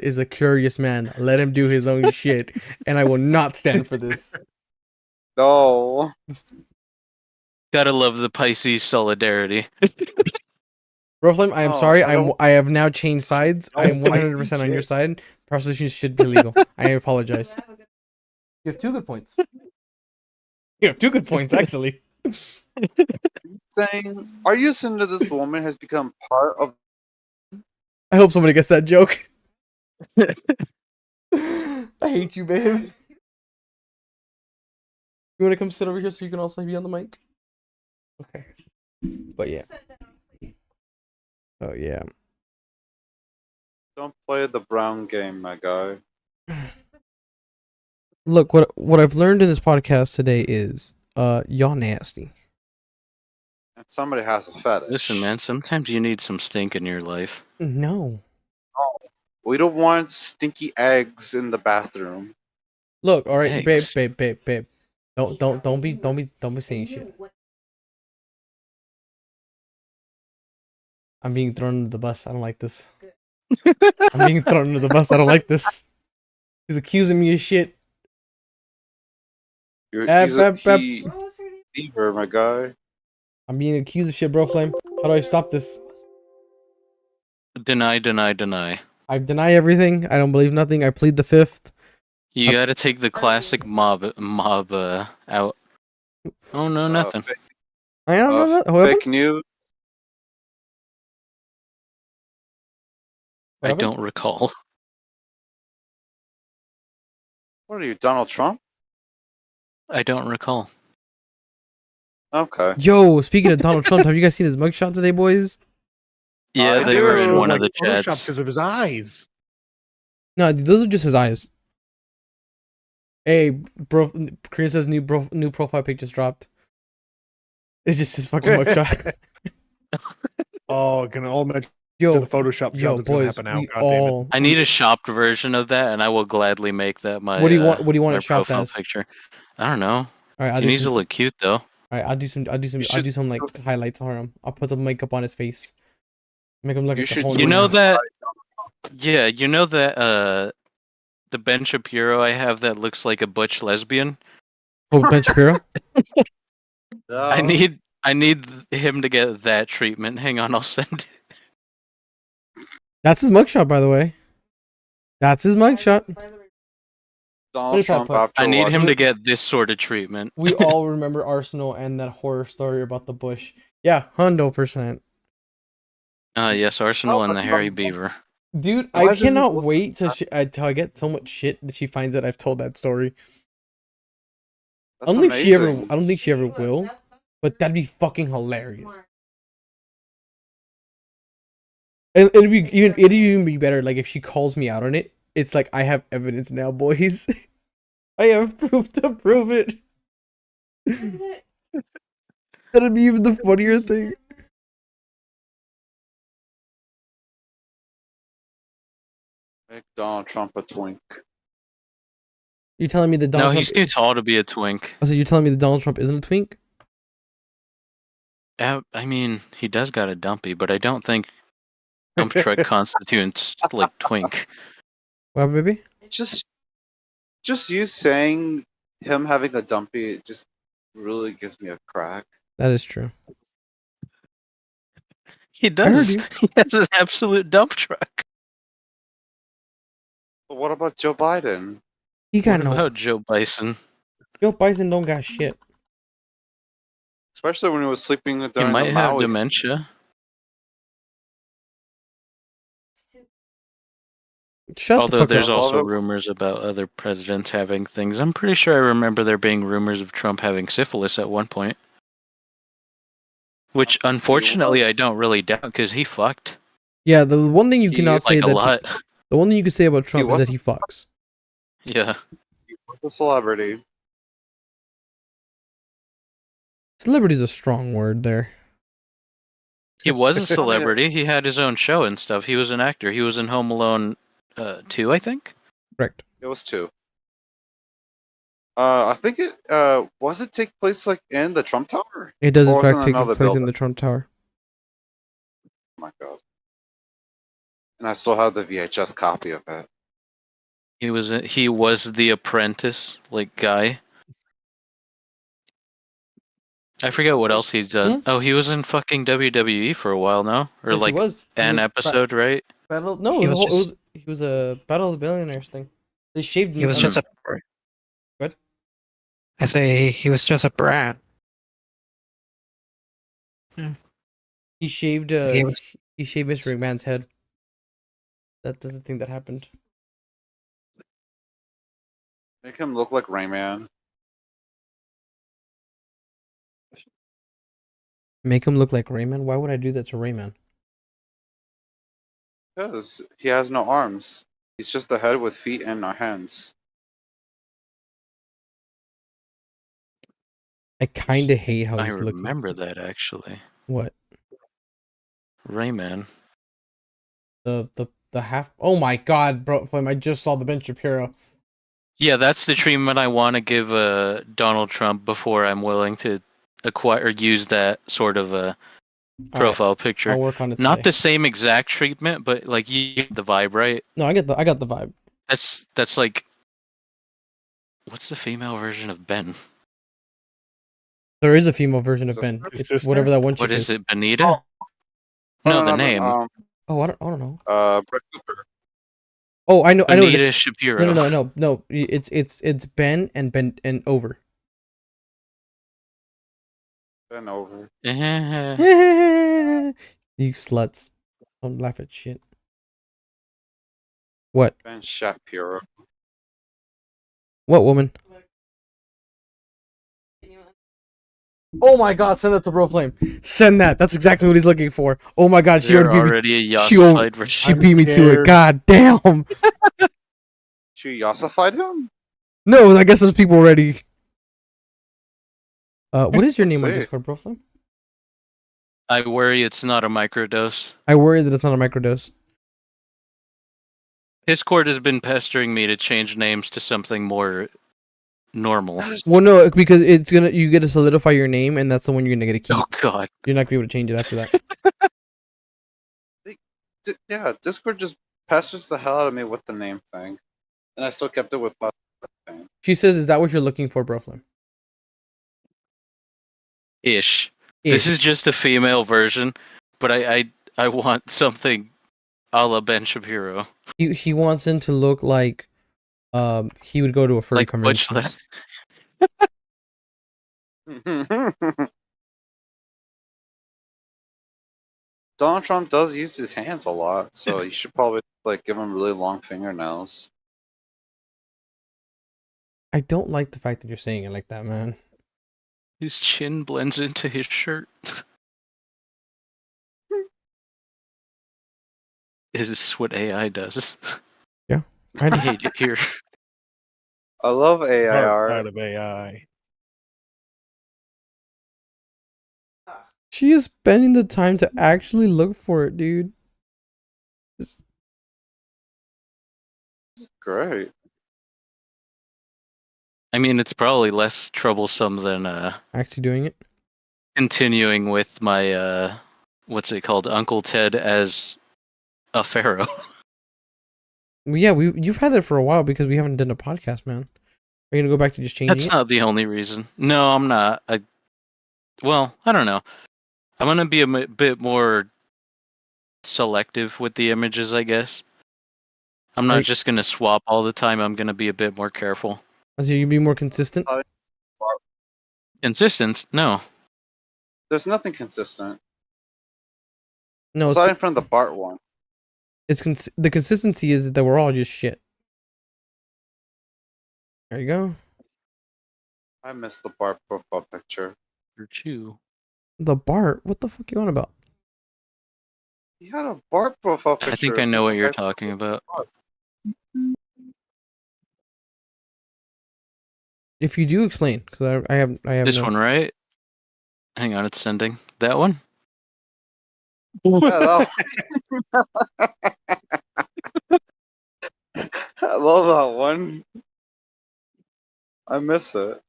is a curious man. Let him do his own shit, and I will not stand for this. no. Gotta love the Pisces solidarity. Broflame, I am Oh, sorry. I don't- I have now changed sides. I am Don't 100% on your shit. side. Prostitution should be legal. I apologize. You have 2 good points. You have 2 good points, actually. Saying, are you saying that this woman has become part of? I hope somebody gets that joke. I hate you, babe. You want to come sit over here so you can also be on the mic? Okay. But yeah. Oh yeah. Don't play the brown game, my guy. Look, what I've learned in this podcast today is y'all nasty. And somebody has a fetish. Listen, man, sometimes you need some stink in your life. No. We don't want stinky eggs in the bathroom. Look, all right, babe, Eggs. babe. Don't be saying shit. I'm being thrown under the bus. I don't like this. I'm being thrown under the bus. I don't like this. He's accusing me of shit. He fever, my guy. I'm being accused of shit, bro. Flame. How do I stop this? Deny, deny, deny. I deny everything. I don't believe nothing. I plead the fifth. You gotta take the classic mob out. Oh no, nothing. I don't know. What happened? Fake news. What I happened? don't recall. What are you, Donald Trump? I don't recall. Okay. Yo, speaking of Donald Trump, have you guys seen his mugshot today, boys? Yeah, I they were in do. one of the Photoshop chats. because of his eyes. No, dude, those are just his eyes. Hey, bro, Korean says new profile pic just dropped. It's just his fucking mugshot. Oh, can all imagine Yo, the Photoshop yo, job that's gonna boys, happen now. we God damn it. all. I need a shopped version of that, and I will gladly make that my. What do you want? What do you want my it shopped profile as? picture? I don't know. All right, I'll He do needs to some. look cute though. All right, I'll do some like highlights for him. I'll put some makeup on his face. Make him look You like the should whole. You do know it. that? Yeah, you know that. The Ben Shapiro I have that looks like a butch lesbian. Oh, Ben Shapiro. I need him to get that treatment. Hang on, I'll send it. That's his mugshot, by the way. That's his mugshot. Donald What Trump did I put? after I need him watching- to get this sort of treatment. We all remember Arsenal and that horror story about the bush. Yeah, 100%. Yes, Arsenal and the Hairy Beaver. Dude, Why I does it cannot look- wait till I get so much shit that she finds that I've told that story. I That's don't think she ever. amazing. I don't think she ever will. But that'd be fucking hilarious. And it'd even be better like if she calls me out on it. It's like I have evidence now, boys. I have proof to prove it. That'd be even the funnier thing. Make Donald Trump a twink. You're telling me that No, Donald he's Trump? too tall to be a twink. So you're telling me that Donald Trump isn't a twink? I mean, he does got a dumpy, but I don't think dump truck constitutes like twink. Well, baby. Just you saying him having a dumpy it just really gives me a crack. That is true. He heard does. you. He has an absolute dump truck. But what about Joe Biden? He got What no. about Joe Bison? Joe Bison don't got shit. Especially when he was sleeping He during might the have Maui. dementia. Shut the Although fuck there's up. also rumors about other presidents having things. I'm pretty sure I remember there being rumors of Trump having syphilis at one point. Which, unfortunately, I don't really doubt because he fucked. Yeah, the one thing you He cannot is say Like a that lot. the one thing you can say about Trump is was- that he fucks. Yeah. He was a celebrity. Celebrity's a strong word there. He was a celebrity. He had his own show and stuff. He was an actor. He was in Home Alone 2, I think. Correct. It was 2. I think it was it take place like in the Trump Tower? It does Or in was it fact take another place in building? the Trump Tower. Oh my god. And I still have the VHS copy of it. He was the apprentice like guy. I forget what else he's done. Oh, he was in fucking WWE for a while now, or Yes, like he was. an episode, right? Battle. No, He it was, was just- he was a Battle of the Billionaires thing. They shaved. He was just a. What? I say he was just a brat. He shaved. He was- He shaved Mr. McMahon's head. That's the thing that happened. Make him look like Rayman. Make him look like Rayman. Why would I do that to Rayman? Because he has no arms. He's just a head with feet and no hands. I kind of hate how I he's looking. remember that actually. What? Rayman. The half. Oh my god, bro! Flame, I just saw the Ben Shapiro. Yeah, that's the treatment I want to give Donald Trump before I'm willing to acquire or use that sort of profile picture. I'll work on it. Not today. the same exact treatment, but like you get the vibe, right? No, I got the vibe. That's like, what's the female version of Ben? There is a female version of So Ben. his It's sister? whatever that one chick What is it, Benita? Oh. No, the name. Oh, I don't know. Brett Cooper. Oh, I know. I know. What it Benita is. Shapiro. No. It's Ben and over. Ben over. You sluts! Don't laugh at shit. What? Ben Shapiro. What woman? Oh my God! Send that to Bro Flame. Send that. That's exactly what he's looking for. Oh my God! She They're already beat me. already a She yassified version. She I'm beat me to it. scared. God damn. She yassified him? No, I guess those people already. What is your name on Let's see. Discord, Bro Flame? I worry it's not a microdose. I worry that it's not a microdose. Discord has been pestering me to change names to something more normal. Well, no, because you get to solidify your name, and that's the one you're gonna get to keep. Oh god. You're not gonna be able to change it after that. Yeah, Discord just pesters the hell out of me with the name thing. And I still kept it with my thing. She says, "Is that what you're looking for, Bro Flame?" Ish. This is just a female version, but I want something a la Ben Shapiro. He wants him to look like he would go to a furry Like Butch convention. Donald Trump does use his hands a lot, so you should probably like give him really long fingernails. I don't like the fact that you're saying it like that, man. His chin blends into his shirt. Is this what AI does? Yeah. I hate it here. I love AI Dark art. side of AI. She is spending the time to actually look for it, dude. Great. I mean, it's probably less troublesome than Actually doing it. continuing with my what's it called, Uncle Ted as a pharaoh. Well, yeah, you've had that for a while because we haven't done a podcast, man. Are you gonna go back to just changing That's it? not the only reason. No, I'm not. Well, I don't know. I'm gonna be a bit more selective with the images, I guess. I'm not just gonna swap all the time. I'm gonna be a bit more careful. So you be more consistent. Consistent? No. There's nothing consistent. No, Aside from the Bart one. the consistency is that we're all just shit. There you go. I missed the Bart profile picture. Virtue. The Bart. What the fuck you on about? He had a Bart profile picture. I think I know what you're talking about. If you do, explain, because I have This no... one, right? Hang on, it's sending. That one? Yeah, I love that one. I miss it.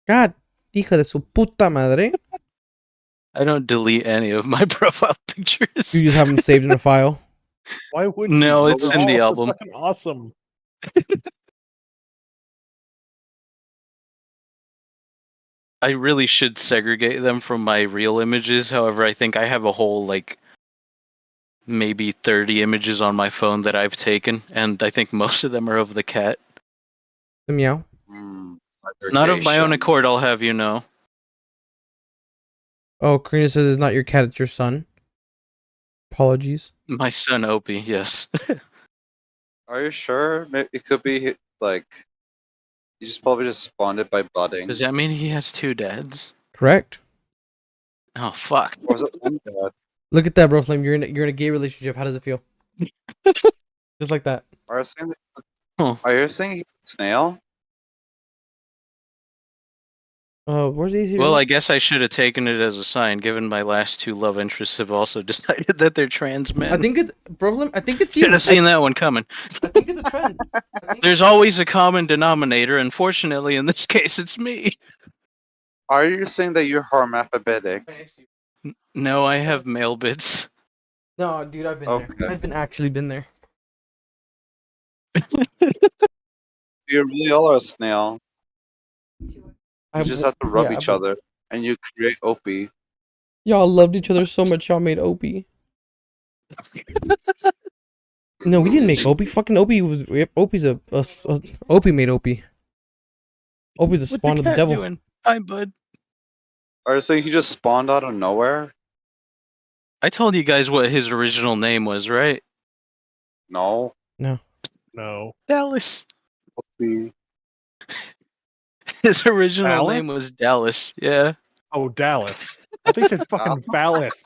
God, hija de su puta madre. I don't delete any of my profile pictures. You just have them saved in a file. Why would No, you? it's They're in the all album. Fucking awesome. I really should segregate them from my real images. However, I think I have a whole, like, maybe 30 images on my phone that I've taken, and I think most of them are of the cat. The meow. Not of my own accord, I'll have you know. Oh, Karina says it's not your cat, it's your son. Apologies. My son Opie, yes. Are you sure? It could be like you just probably just spawned it by budding. Does that mean he has two dads? Correct. Oh fuck. Or was it one dad? Look at that, bro, Flame. You're in a gay relationship. How does it feel? Just like that. Are you saying? Huh. Are you saying he's a snail? Where's the easy? Well, I guess I should have taken it as a sign, given my last two love interests have also decided that they're trans men. I think it's problem. I think it's you. Should have seen that one coming. I think it's a trend. There's always a common denominator, and fortunately, in this case, it's me. Are you saying that you're hermaphroditic? No, I have male bits. No, dude, I've been Okay. there. I've actually been there. You really are a snail. I You just have to rub yeah, each but other, and you create Opie. y'all loved each other so much. Y'all made Opie. No, we didn't make Opie. Fucking Opie was. Opie's Opie made Opie. Opie's a spawn of the devil. Doing? Hi, bud. Are you saying he just spawned out of nowhere? I told you guys what his original name was, right? No. No. Dallas. Opie. His original Dallas? name was Dallas. Yeah. Oh, Dallas. I think he said fucking Phallus.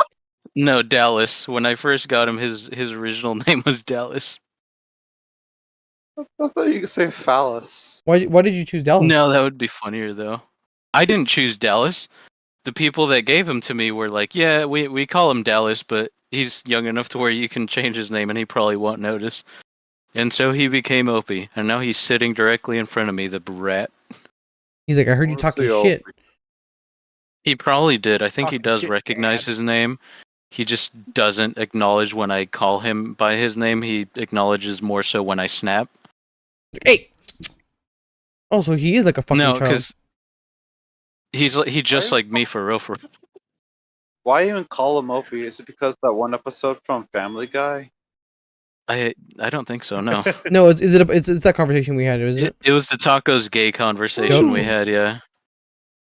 No, Dallas. When I first got him, his original name was Dallas. I thought you could say phallus. Why did you choose Dallas? No, that would be funnier though. I didn't choose Dallas. The people that gave him to me were like, "Yeah, we call him Dallas, but he's young enough to where you can change his name and he probably won't notice." And so he became Opie, and now he's sitting directly in front of me, the brat. He's like, I heard you Honestly, talking shit. He probably did. I think he Talking does shit, recognize Dad. his name. He just doesn't acknowledge when I call him by his name. He acknowledges more so when I snap. Hey. Oh, so he is like a fucking No, child. because he just like me for real. Why even call him Opie? Is it because that one episode from Family Guy? I don't think so. No, No, it's that conversation we had, isn't it? it was the tacos gay conversation we had. Yeah.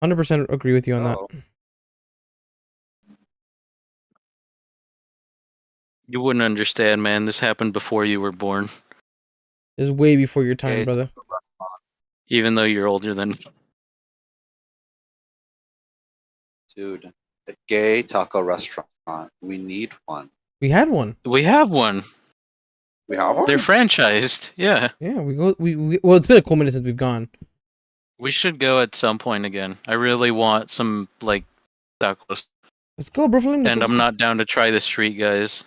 100% agree with you on Oh. that. You wouldn't understand, man. This happened before you were born, It's way before your time, Gay brother. even though you're older than. Dude, a gay taco restaurant. We need one. We had one. We have one. We have one? They're franchised. Yeah. Yeah, well, it's been a cool minute since we've gone. We should go at some point again. I really want some like tacos, Let's go, bro. and I'm not down to try the street guys.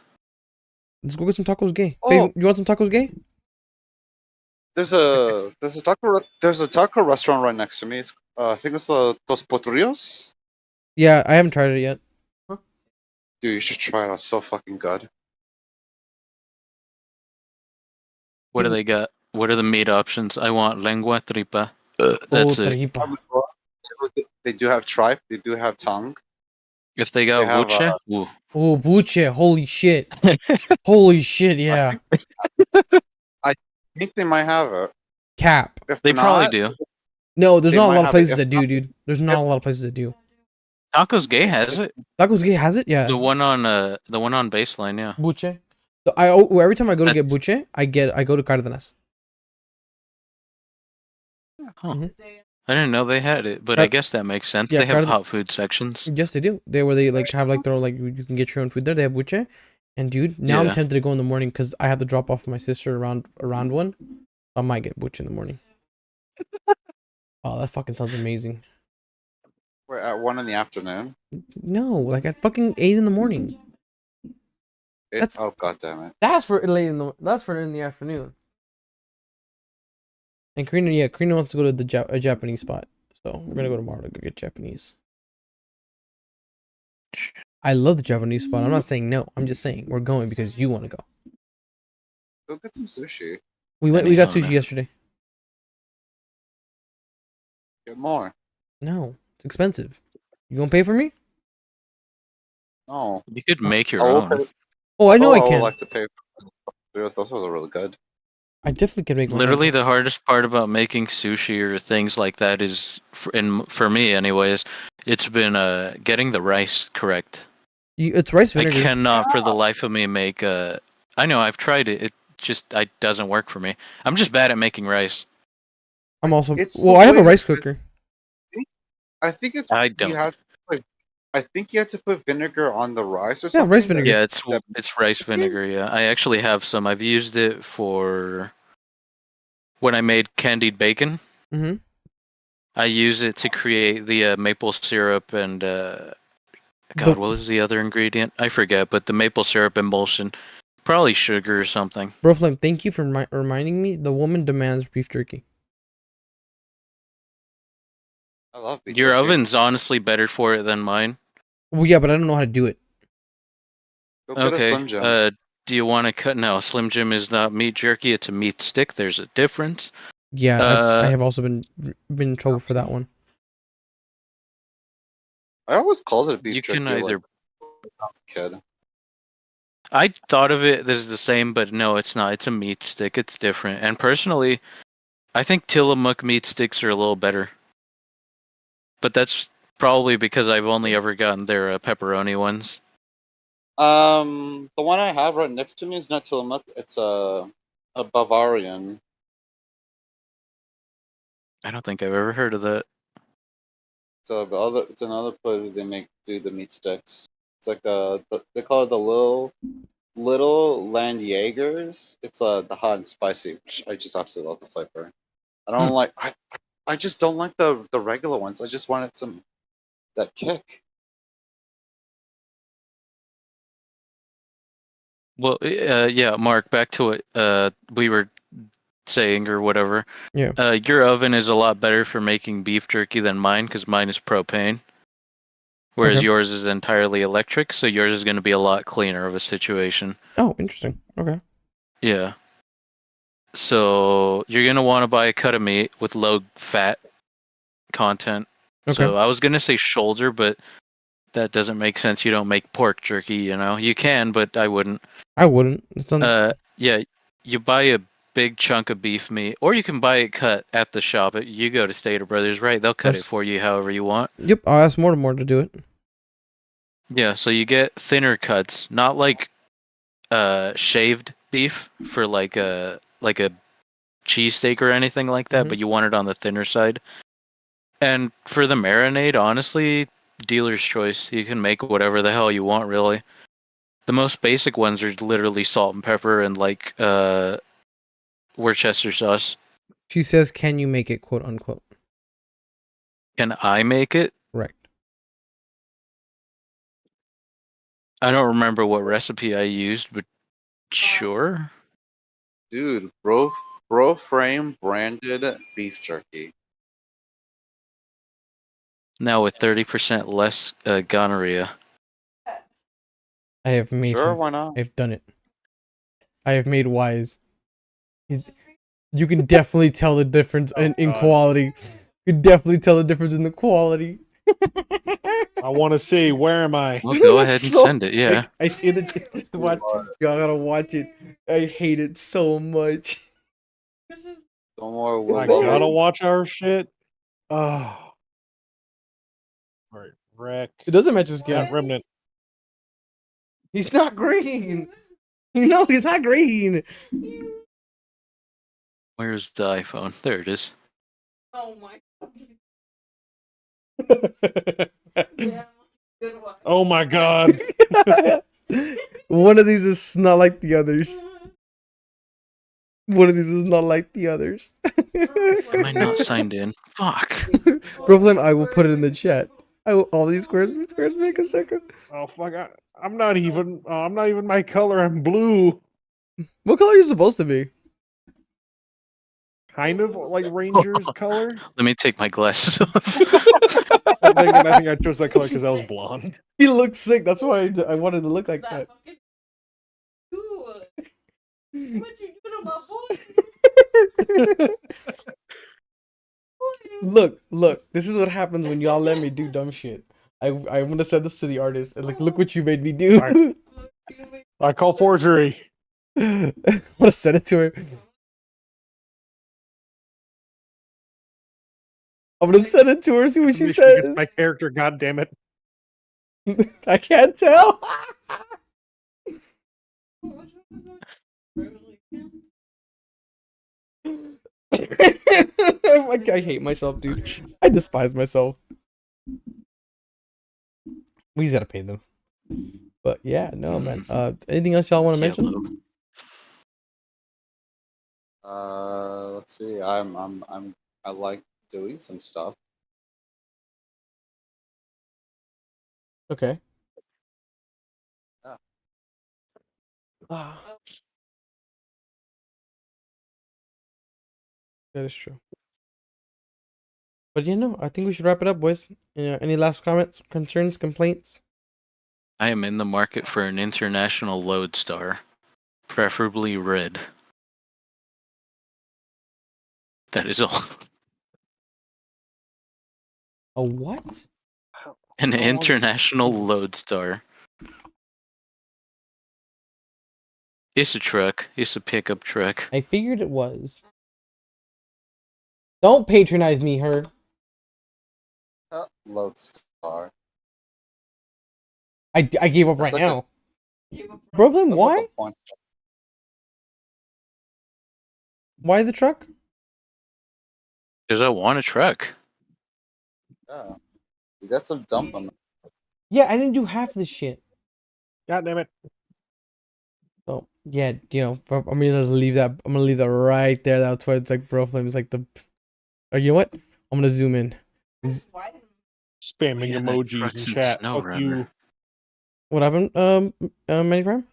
Let's go get some tacos gay. Oh. Babe, you want some tacos gay? There's a taco restaurant right next to me. It's, I think it's Dos Potrillos. Yeah, I haven't tried it yet. Dude, you should try it. It's so fucking good. What do they got? What are the meat options? I want lengua tripa. That's it. tripa. They do have tripe. They do have tongue. If they got They have, buche, ooh. Oh, buche. Holy shit. Holy shit, yeah. I think they might have it. Cap. If They probably not, do. No, there's They not a might lot of have it. places If that do, not- dude. There's not a lot of places that do. Tacos Gay has it. Tacos gay has it? Yeah. The one on baseline, yeah. Buche. So every time I go to get buche, I go to Cardenas. Huh. Mhm. I didn't know they had it, but I Car- guess that makes sense. Yeah, they have Carden- hot food sections. Yes, they do. Where they like have like their like you can get your own food there. They have buche, and dude, now I'm Yeah. tempted to go in the morning because I have to drop off my sister around one. I might get buche in the morning. Oh, that fucking sounds amazing. we're at 1 in the afternoon. No, like at fucking 8 in the morning. That's- Oh god damn it! That's for in the afternoon. And Karina wants to go to the a Japanese spot, so we're gonna go tomorrow to go get Japanese. I love the Japanese spot. I'm not saying no. I'm just saying we're going because you want to go. Go get some sushi. We got Anyhow, sushi man. yesterday. Get more. No, it's expensive. You gonna pay for me? No. You could make your I will own. pay- Oh, I know I would can. like to pay for those. Those are really good. I definitely can make my own. Literally, the hardest part about making sushi or things like that is, for me, anyways, it's been getting the rice correct. It's rice vinegar. I cannot, for the life of me, make I know I've tried it. It just doesn't work for me. I'm just bad at making rice. I'm also It's well. the I have a way rice that- cooker. I think it's. I don't. You have, I think you have to put vinegar on the rice or Yeah, something. rice vinegar. Yeah, it's rice vinegar. Yeah, I actually have some. I've used it for when I made candied bacon. Mhm. I use it to create the maple syrup and The- God, what was the other ingredient? I forget, but the maple syrup emulsion, probably sugar or something. Bro, Flame, thank you for reminding me. The woman demands beef jerky. love beef Your jerky. oven's honestly better for it than mine. Well, yeah, but I don't know how to do it. Go get a Okay. Slim Jim. Do you want to cut? No, Slim Jim is not meat jerky. It's a meat stick. There's a difference. Yeah, I have also been in trouble for that one. I always called it a beef You jerky can either. like when I was a kid. I thought of it this is the same, but no, it's not. It's a meat stick. It's different. And personally, I think Tillamook meat sticks are a little better. But that's probably because I've only ever gotten their pepperoni ones. The one I have right next to me is not Tillamook. It's a Bavarian. I don't think I've ever heard of that. It's another place that they do the meat sticks. It's like they call it the little land Jaegers. It's the hot and spicy, which I just absolutely love the flavor. I don't like I just don't like the regular ones. I just wanted that kick. Well, yeah, Mark, back to what we were saying or whatever. Yeah. Your oven is a lot better for making beef jerky than mine because mine is propane. Whereas Okay. yours is entirely electric, so yours is going to be a lot cleaner of a situation. Oh, interesting. Okay. Yeah. So you're going to want to buy a cut of meat with low fat content. Okay. So I was going to say shoulder, but that doesn't make sense. You don't make pork jerky, you know. You can, but I wouldn't. I wouldn't. It's Yeah, you buy a big chunk of beef meat, or you can buy it cut at the shop. You go to Stater Brothers, right? They'll cut it for you however you want. Yep, I'll ask Mortimer to do it. Yeah, so you get thinner cuts, not like shaved beef for like a cheesesteak or anything like that, but you want it on the thinner side. And for the marinade, honestly, dealer's choice. You can make whatever the hell you want, really. The most basic ones are literally salt and pepper and like Worcester sauce. She says, "Can you make it?" Quote unquote. Can I make it? Right. I don't remember what recipe I used, but sure. Dude, bro frame branded beef jerky. Now with 30% less gonorrhea. I have made Sure, him. why not? I've done it. I have made Wise. You can definitely tell the difference in quality. You can definitely tell the difference in the quality. I want to see. Where am I? Well, go ahead and send it, yeah. I see the watch. Y'all gotta watch it. I hate it so much. Don't worry, I gotta watch our shit. Oh. Alright, wreck. It doesn't match his skin. Remnant. He's not green. No, he's not green. Where's the iPhone? There it is. Oh my Oh my god. One of these is not like the others. One of these is not like the others. Am I not signed in? Fuck. Problem, I will put it in the chat. All these squares make a second. Oh fuck! I'm not even. I'm not even my color. I'm blue. What color are you supposed to be? Kind of like Ranger's color. Let me take my glasses off. I think I chose that color because I was blonde. He looks sick. That's why I wanted to look like that. What you doing to my boy? Look. This is what happens when y'all let me do dumb shit. I want to send this to the artist and like, look what you made me do. Right. I call forgery. I want to send it to her. I'm gonna send it to her. See what she says. My character. God damn it. I can't tell. I hate myself, dude. I despise myself. We just gotta pay them. But yeah, no, man. Anything else y'all want to mention? Let's see. I like doing some stuff. Okay. Yeah. That is true. But you know, I think we should wrap it up, boys. Any last comments, concerns, complaints? I am in the market for an international lodestar, preferably red. That is all. A what? An international lodestar. It's a truck. It's a pickup truck. I figured it was. Don't patronize me, her. Lodestar. I gave up right That's like now. Problem? That's Why? like a point. Why the truck? Because I want a truck. Yeah. You got some dump on. Yeah, I didn't do half this shit. God damn it. So yeah, you know, I'm gonna just leave that. I'm gonna leave that right there. That's why it's like bro flame is like the. Oh, you know what? I'm gonna zoom in. Spamming Yeah, that emojis truck's in in chat. snow Fuck you. What happened? Many Prime?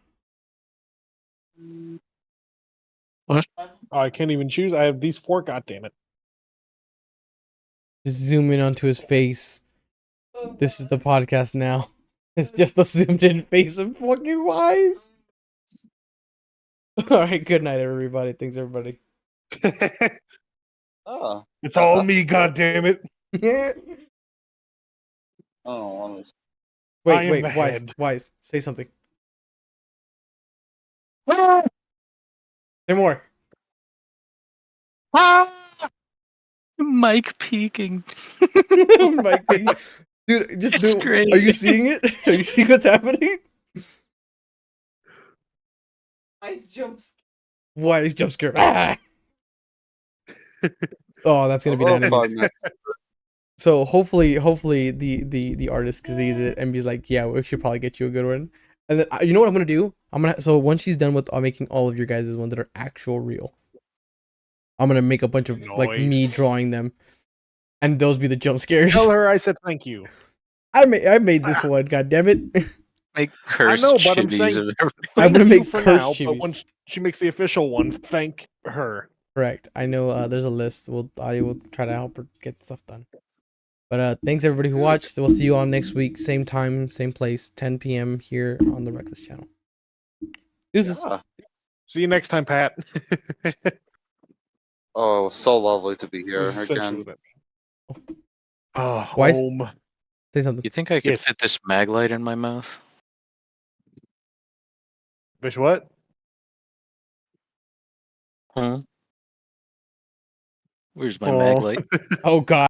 Oh, I can't even choose. I have these 4. God damn it. Just zoom in onto his face. This is the podcast now. It's just the zoomed in face of fucking wise. All right, good night, everybody. Thanks, everybody. Oh. It's all me. God damn it. Oh, honestly. I am Wait, the wise, head. wise. Say something. Say more. Mike peeking. Mike, dude, just It's do. great. Are you seeing it? Are you seeing what's happening? Ice jumps. Why is jump scare? Ah! Oh, that's gonna be the ending. So hopefully the artist sees it and be like, yeah, we should probably get you a good one. And then you know what I'm gonna do? So once she's done with making all of your guys' ones that are actual real, I'm gonna make a bunch of like me Nice. drawing them, and those be the jump scares. Tell her I said thank you. I made this one. God damn it! Make I cursed know, but I'm chitties saying of everything. I'm thank gonna you make for curse now. chivis. But when she makes the official one, thank her. Correct. I know. There's a list. I will try to help her get stuff done. But thanks everybody who watched. We'll see you all next week, same time, same place, 10 p.m. here on the Reckless channel. Deuces. Yeah. See you next time, Pat. Oh, so lovely to be here This is essentially again. what I mean. Oh, Why- home. Say something. You think I could Yes. fit this mag light in my mouth? Bitch, what? Huh? Where's my Oh. mag light? Oh God.